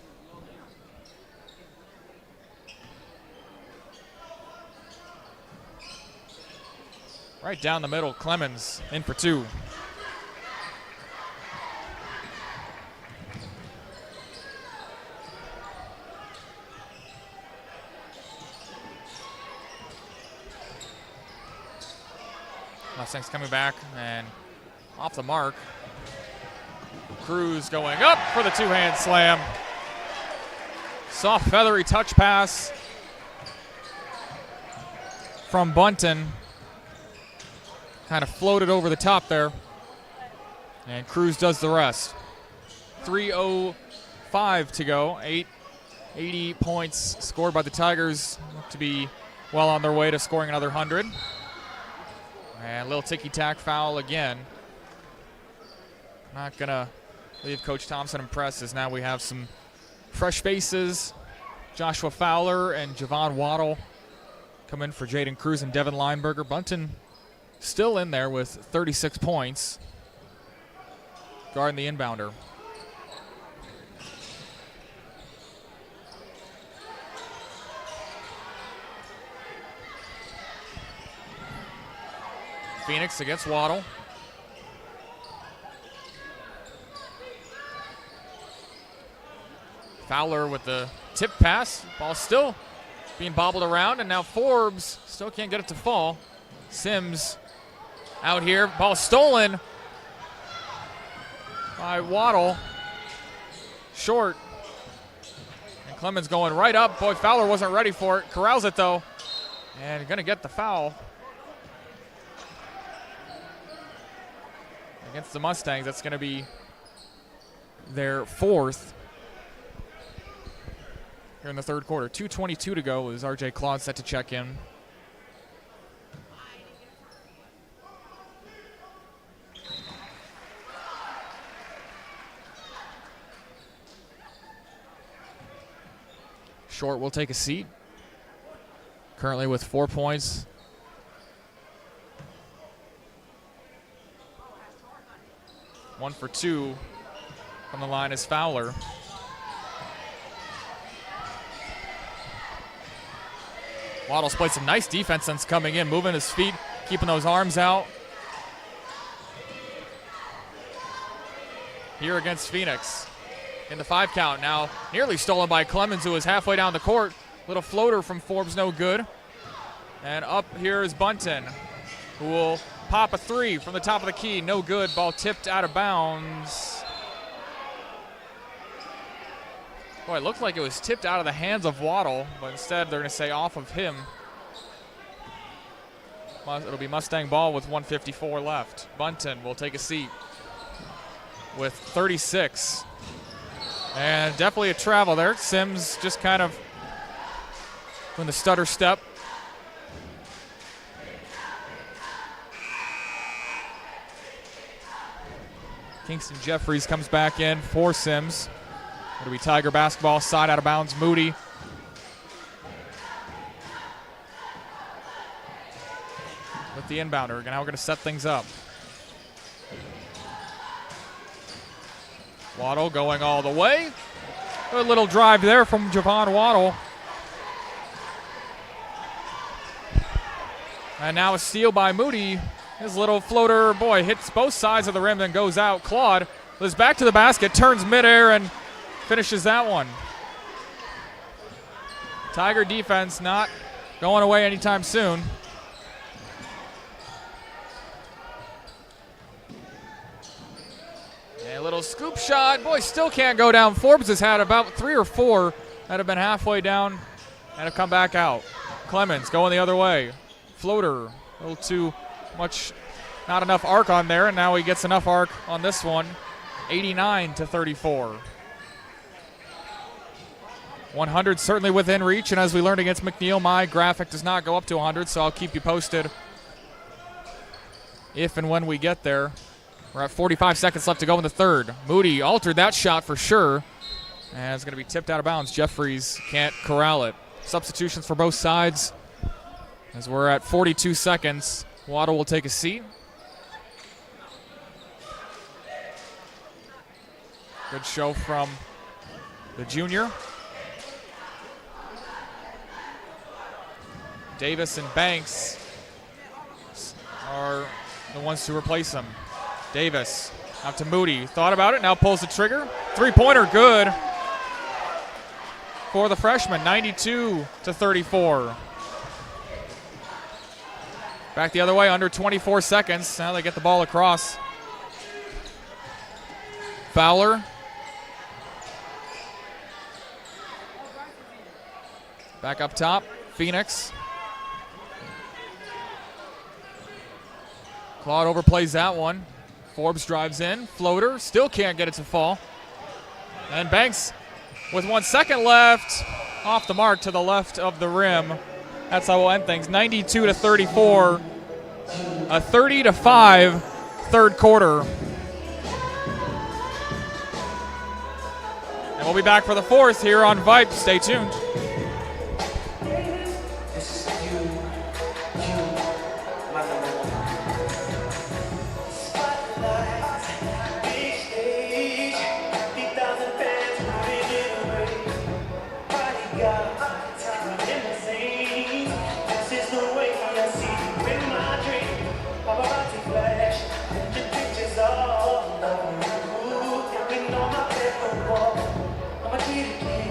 Right down the middle, Clemens in for 2. Mustangs coming back and off the mark. Cruz going up for the 2-hand slam. Soft, feathery touch pass from Bunton. Kind of floated over the top there. And Cruz does the rest. 3:05 to go. 80 points scored by the Tigers. Look to be well on their way to scoring another 100. And a little ticky-tack foul again. Not going to leave Coach Thompson impressed, as now we have some fresh faces. Joshua Fowler and Javon Waddle come in for Jaden Cruz and Devin Lineberger. Bunton still in there with 36 points, guarding the inbounder. Phoenix against Waddle. Fowler with the tip pass. Ball still being bobbled around, and now Forbes still can't get it to fall. Sims out here. Ball stolen by Waddle. Short. And Clemens going right up. Boy, Fowler wasn't ready for it. Corrals it, though. And going to get the foul. Against the Mustangs, that's going to be their fourth here in the third quarter. 2:22 to go as RJ Claude set to check in. Short will take a seat. Currently with 4 points. One for two from the line is Fowler. Waddle's played some nice defense since coming in, moving his feet, keeping those arms out. Here against Phoenix in the 5 count. Now nearly stolen by Clemens, who is halfway down the court. Little floater from Forbes, no good. And up here is Bunton, who will pop a 3 from the top of the key. No good. Ball tipped out of bounds. Boy, it looked like it was tipped out of the hands of Waddle, but instead they're going to say off of him. It'll be Mustang ball with 1:54 left. Bunton will take a seat with 36. And definitely a travel there. Sims just kind of doing the stutter step. Kingston Jeffries comes back in for Sims. It'll be Tiger basketball, side out of bounds, Moody. With the inbounder, now we're going to set things up. Waddle going all the way. Good little drive there from Javon Waddle. And now a steal by Moody. His little floater, boy, hits both sides of the rim, then goes out. Claude was back to the basket, turns midair, and finishes that one. Tiger defense not going away anytime soon. And a little scoop shot. Boy, still can't go down. Forbes has had about 3 or 4 that have been halfway down and have come back out. Clemens going the other way. Floater, a little too much, not enough arc on there, and now he gets enough arc on this one. 89-34. 100 certainly within reach, and as we learned against McNeil, my graphic does not go up to 100, so I'll keep you posted if and when we get there. We're at 45 seconds left to go in the third. Moody altered that shot for sure, and it's going to be tipped out of bounds. Jeffries can't corral it. Substitutions for both sides as we're at 42 seconds. Waddle will take a seat. Good show from the junior. Davis and Banks are the ones to replace him. Davis out to Moody. Thought about it, now pulls the trigger. 3-pointer good for the freshman, 92-34. Back the other way, under 24 seconds. Now they get the ball across. Fowler. Back up top, Phoenix. Claude overplays that one. Forbes drives in, floater, still can't get it to fall. And Banks with 1 second left, off the mark to the left of the rim. That's how we'll end things, 92-34, a 30-5 third quarter. And we'll be back for the fourth here on Vype. Stay tuned. I'ma get it.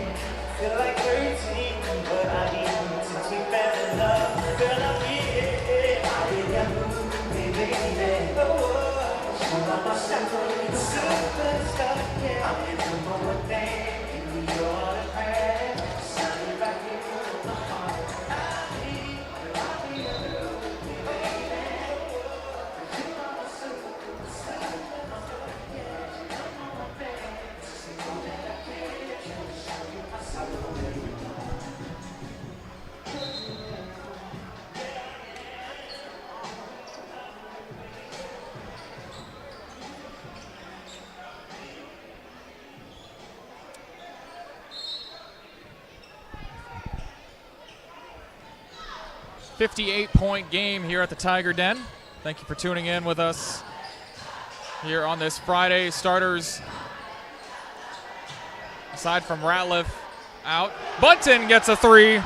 58-point game here at the Tiger Den. Thank you for tuning in with us here on this Friday. Starters, aside from Ratliff, out. Bunton gets a 3.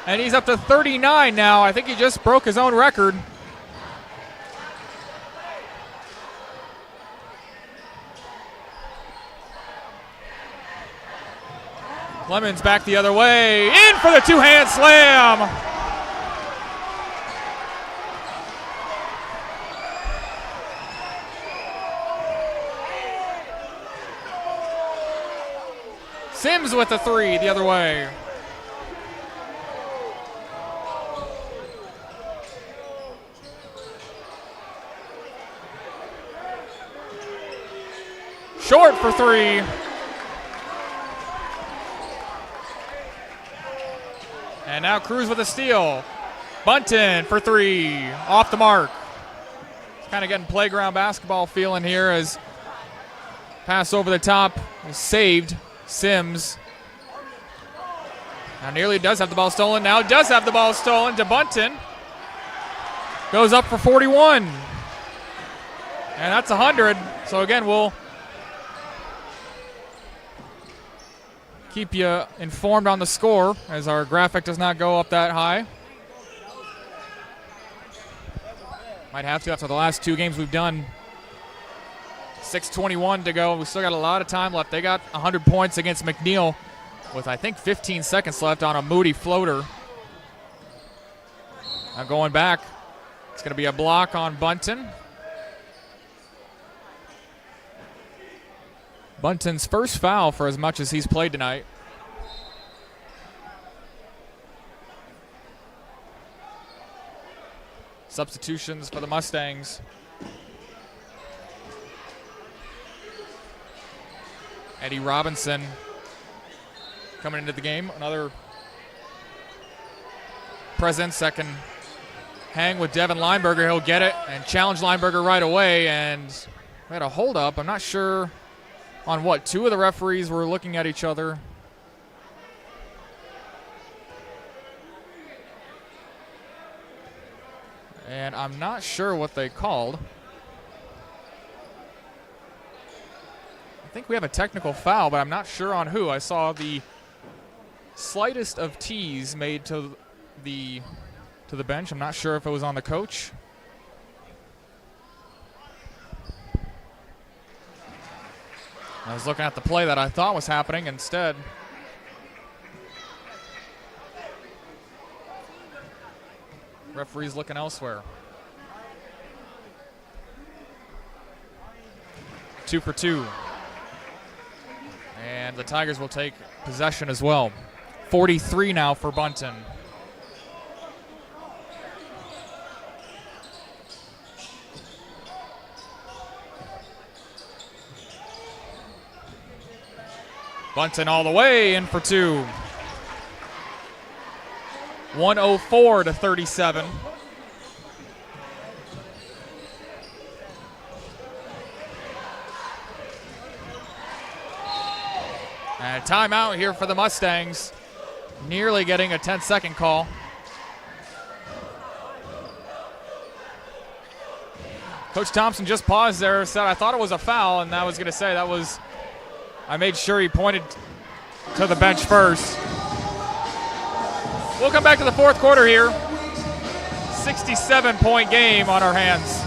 And he's up to 39 now. I think he just broke his own record. Clemens back the other way. In for the two-hand slam. Sims with the 3 the other way. Short for 3. And now Cruz with a steal. Bunton for 3. Off the mark. It's kind of getting playground basketball feeling here as pass over the top is saved. Sims. Now nearly does have the ball stolen. Now does have the ball stolen to Bunton. Goes up for 41. And that's 100. So again, we'll keep you informed on the score as our graphic does not go up that high. Might have to after the last 2 games we've done. 6:21 to go. We still got a lot of time left. They got 100 points against McNeil with, I think, 15 seconds left on a Moody floater. Now going back, it's going to be a block on Bunton. Bunton's first foul for as much as he's played tonight. Substitutions for the Mustangs. Eddie Robinson coming into the game. Another presence that can hang with Devin Lineberger. He'll get it and challenge Lineberger right away. And we had a hold-up. I'm not sure on what. 2 of the referees were looking at each other. And I'm not sure what they called. I think we have a technical foul, but I'm not sure on who. I saw the slightest of tees made to the bench. I'm not sure if it was on the coach. I was looking at the play that I thought was happening instead. Referee's looking elsewhere. 2 for 2. And the Tigers will take possession as well. 43 now for Bunton. Bunton all the way in for 2. 104 to 37. And timeout here for the Mustangs. Nearly getting a 10-second call. Coach Thompson just paused there, said I thought it was a foul, and I was going to say that was, I made sure he pointed to the bench first. We'll come back to the fourth quarter here. 67-point game on our hands.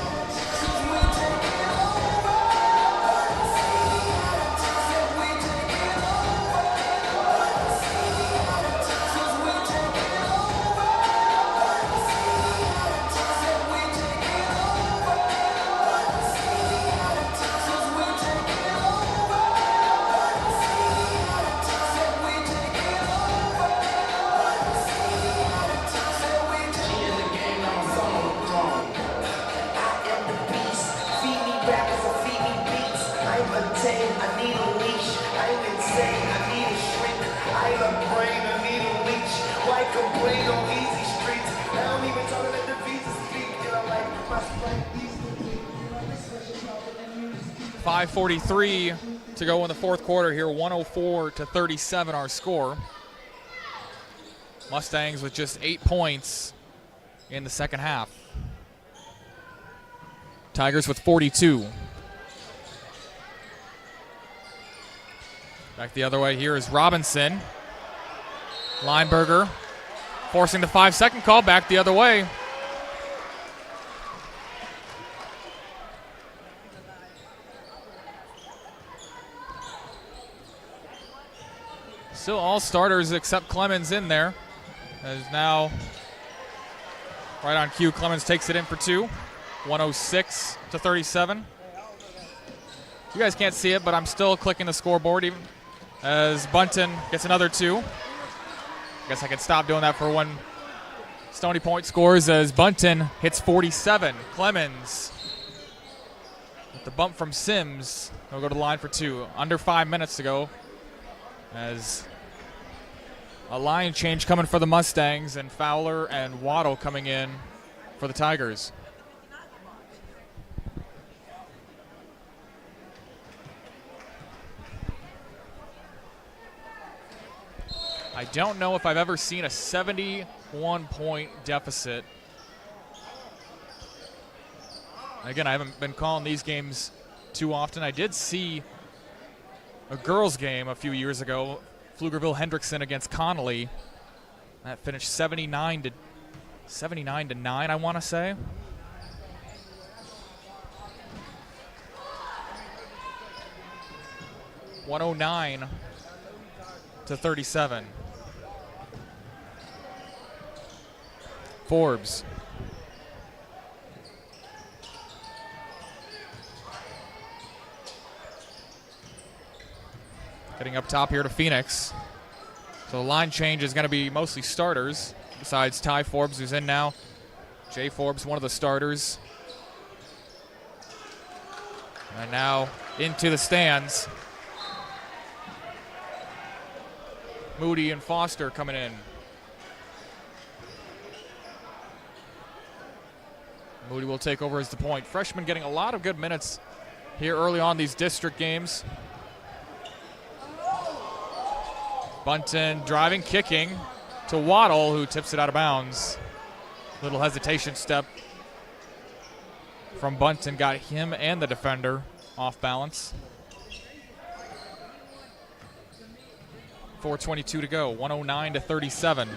5:43 to go in the fourth quarter here. 104-37 our score. Mustangs with just 8 points in the second half. Tigers with 42. Back the other way here is Robinson. Lineberger forcing the 5-second call back the other way. Still all starters except Clemens in there. As now, right on cue, Clemens takes it in for two. 106-37. You guys can't see it, but I'm still clicking the scoreboard even as Bunton gets another two. I guess I can stop doing that for when Stony Point scores as Bunton hits 47. Clemens with the bump from Sims. He'll go to the line for two. Under 5 minutes to go as a line change coming for the Mustangs, and Fowler and Waddle coming in for the Tigers. I don't know if I've ever seen a 71-point deficit. Again, I haven't been calling these games too often. I did see a girls' game a few years ago, Pflugerville Hendrickson against Connolly. That finished 79-9, I want to say. (109-37). Forbes. Getting up top here to Phoenix. So the line change is going to be mostly starters, besides Ty Forbes, who's in now. Jay Forbes, one of the starters. And now into the stands. Moody and Foster coming in. Moody will take over as the point. Freshman getting a lot of good minutes here early on these district games. Bunton driving, kicking to Waddle, who tips it out of bounds. Little hesitation step from Bunton got him and the defender off balance. 4:22 to go, 109-37.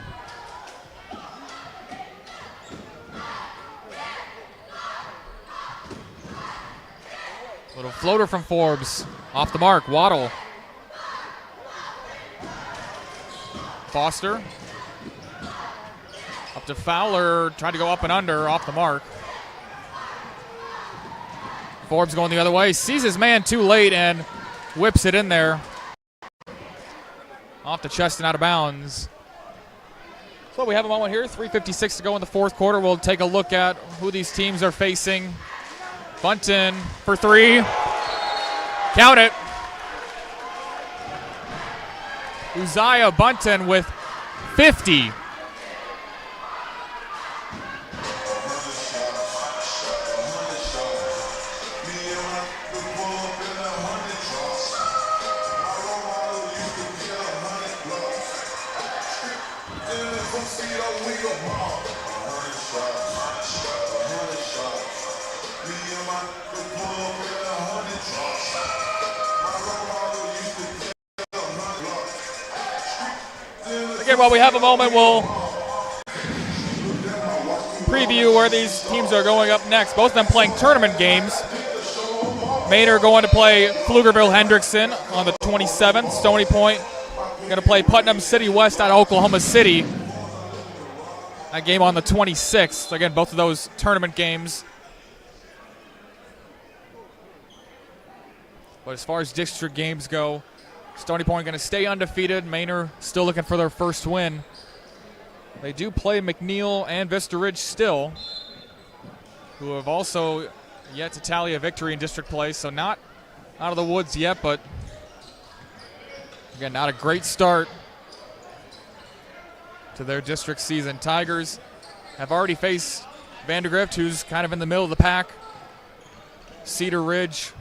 Little floater from Forbes, off the mark, Waddle. Foster. Up to Fowler, trying to go up and under, off the mark. Forbes going the other way, sees his man too late and whips it in there. Off the chest and out of bounds. So we have a moment here, 3:56 to go in the fourth quarter. We'll take a look at who these teams are facing. Bunton for three. Count it. Uzziah Bunton with 50. Again, while we have a moment, we'll preview where these teams are going up next. Both of them playing tournament games. Manor going to play Pflugerville Hendrickson on the 27th. Stony Point going to play Putnam City West out of Oklahoma City. That game on the 26th. Again, both of those tournament games. But as far as district games go, Stony Point going to stay undefeated. Manor still looking for their first win. They do play McNeil and Vista Ridge still, who have also yet to tally a victory in district play, so not out of the woods yet, but again, not a great start to their district season. Tigers have already faced Vandergrift, who's kind of in the middle of the pack. Cedar Ridge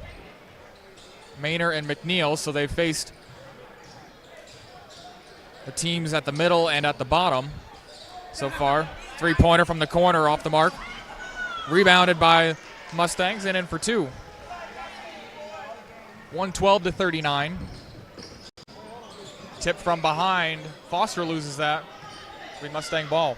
Manor and McNeil, so they've faced the teams at the middle and at the bottom so far. Three-pointer from the corner off the mark. Rebounded by Mustangs and in for two. 112-39. Tip from behind. Foster loses that. It'll be Mustang ball.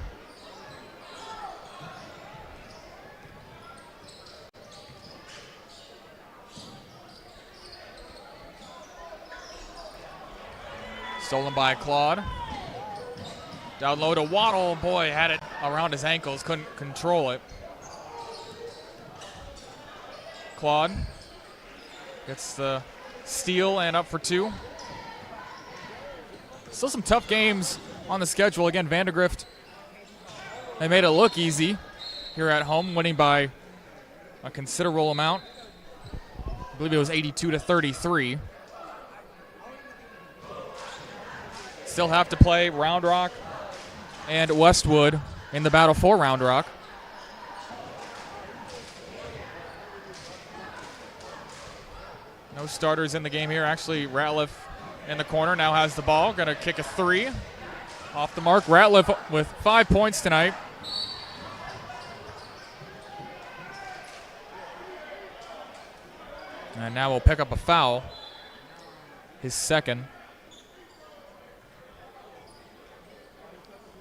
Stolen by Claude. Down low to Waddle. Boy, had it around his ankles. Couldn't control it. Claude gets the steal and up for two. Still some tough games on the schedule. Again, Vandergrift, they made it look easy here at home, winning by a considerable amount. I believe it was 82-33. Still have to play Round Rock and Westwood in the battle for Round Rock. No starters in the game here. Actually, Ratliff in the corner now has the ball. Going to kick a three off the mark. Ratliff with 5 points tonight. And now we'll pick up a foul. His second.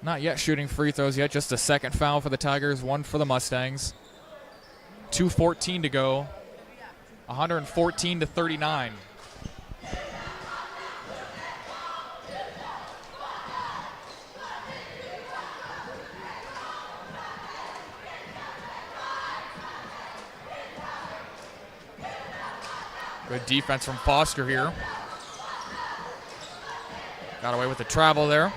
Not yet shooting free throws yet. Just a second foul for the Tigers, one for the Mustangs. 2:14 to go. 114-39. Good defense from Foster here. Got away with the travel there.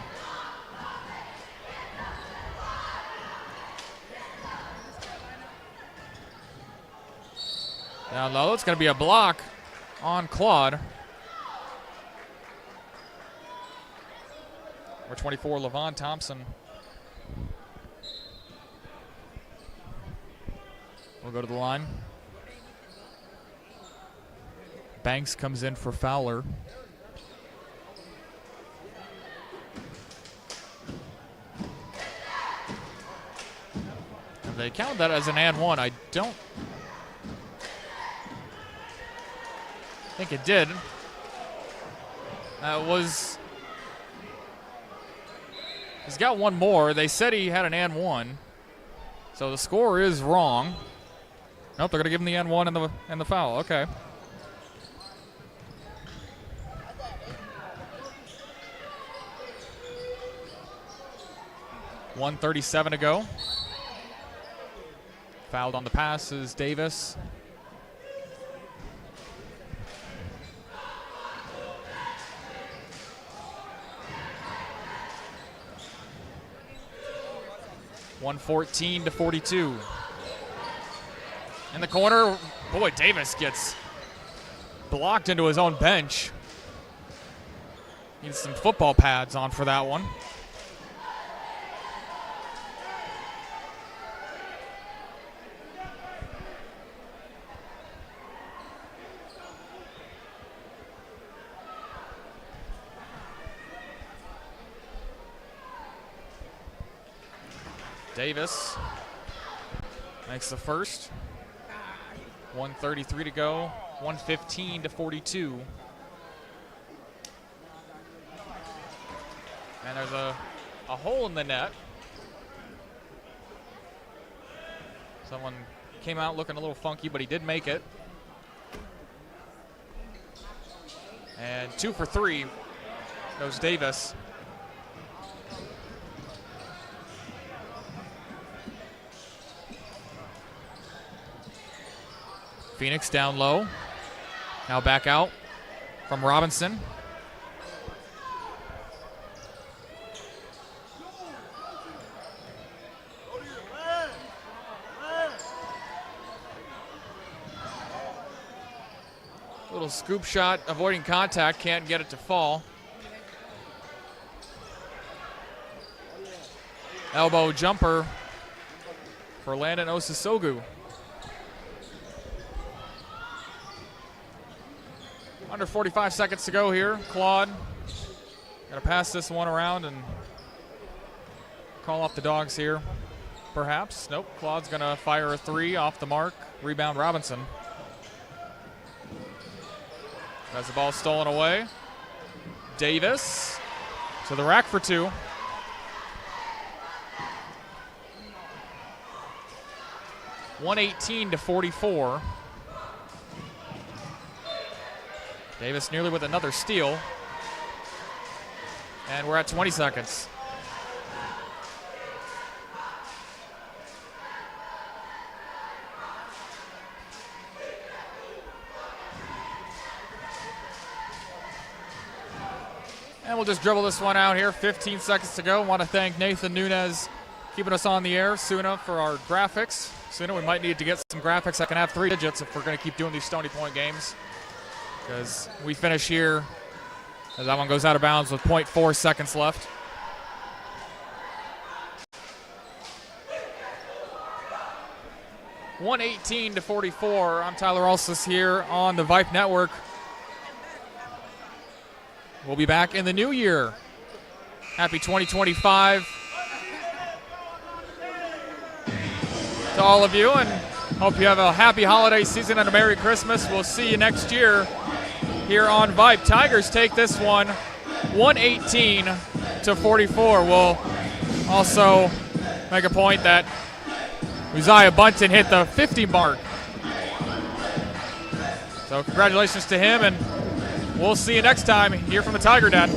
Down low, it's going to be a block on Claude. Number 24, Levon Thompson. We'll go to the line. Banks comes in for Fowler. And they count that as an and one. I don't think it did. He's got one more. They said he had an and one. So the score is wrong. Nope, they're going to give him the and one and the foul. Okay. .137 to go. Fouled on the pass is Davis. .114-42. In the corner, boy, Davis gets blocked into his own bench. Needs some football pads on for that one. Davis makes the first. 1:33 to go. 115-42. And there's a hole in the net. Someone came out looking a little funky, but he did make it. And 2 for 3 goes Davis. Phoenix down low. Now back out from Robinson. Little scoop shot, avoiding contact, can't get it to fall. Elbow jumper for Landon Osasogu. Under 45 seconds to go here. Claude gonna pass this one around and call off the dogs here. Perhaps. Nope. Claude's gonna fire a three off the mark. Rebound Robinson. Has the ball stolen away. Davis to the rack for two. (118-44). Davis nearly with another steal. And we're at 20 seconds. And we'll just dribble this one out here. 15 seconds to go. Want to thank Nathan Nunez keeping us on the air. Suna for our graphics. Suna, we might need to get some graphics that can have 3 digits if we're going to keep doing these Stony Point games. Because we finish here as that one goes out of bounds with 0.4 seconds left. (118-44). I'm Tyler Alsis here on the Vype Network. We'll be back in the new year. Happy 2025 to all of you, and hope you have a happy holiday season and a Merry Christmas. We'll see you next year here on Vype. Tigers take this one 118-44. We'll also make a point that Uzziah Bunton hit the 50 mark. So congratulations to him, and we'll see you next time here from the Tiger Den.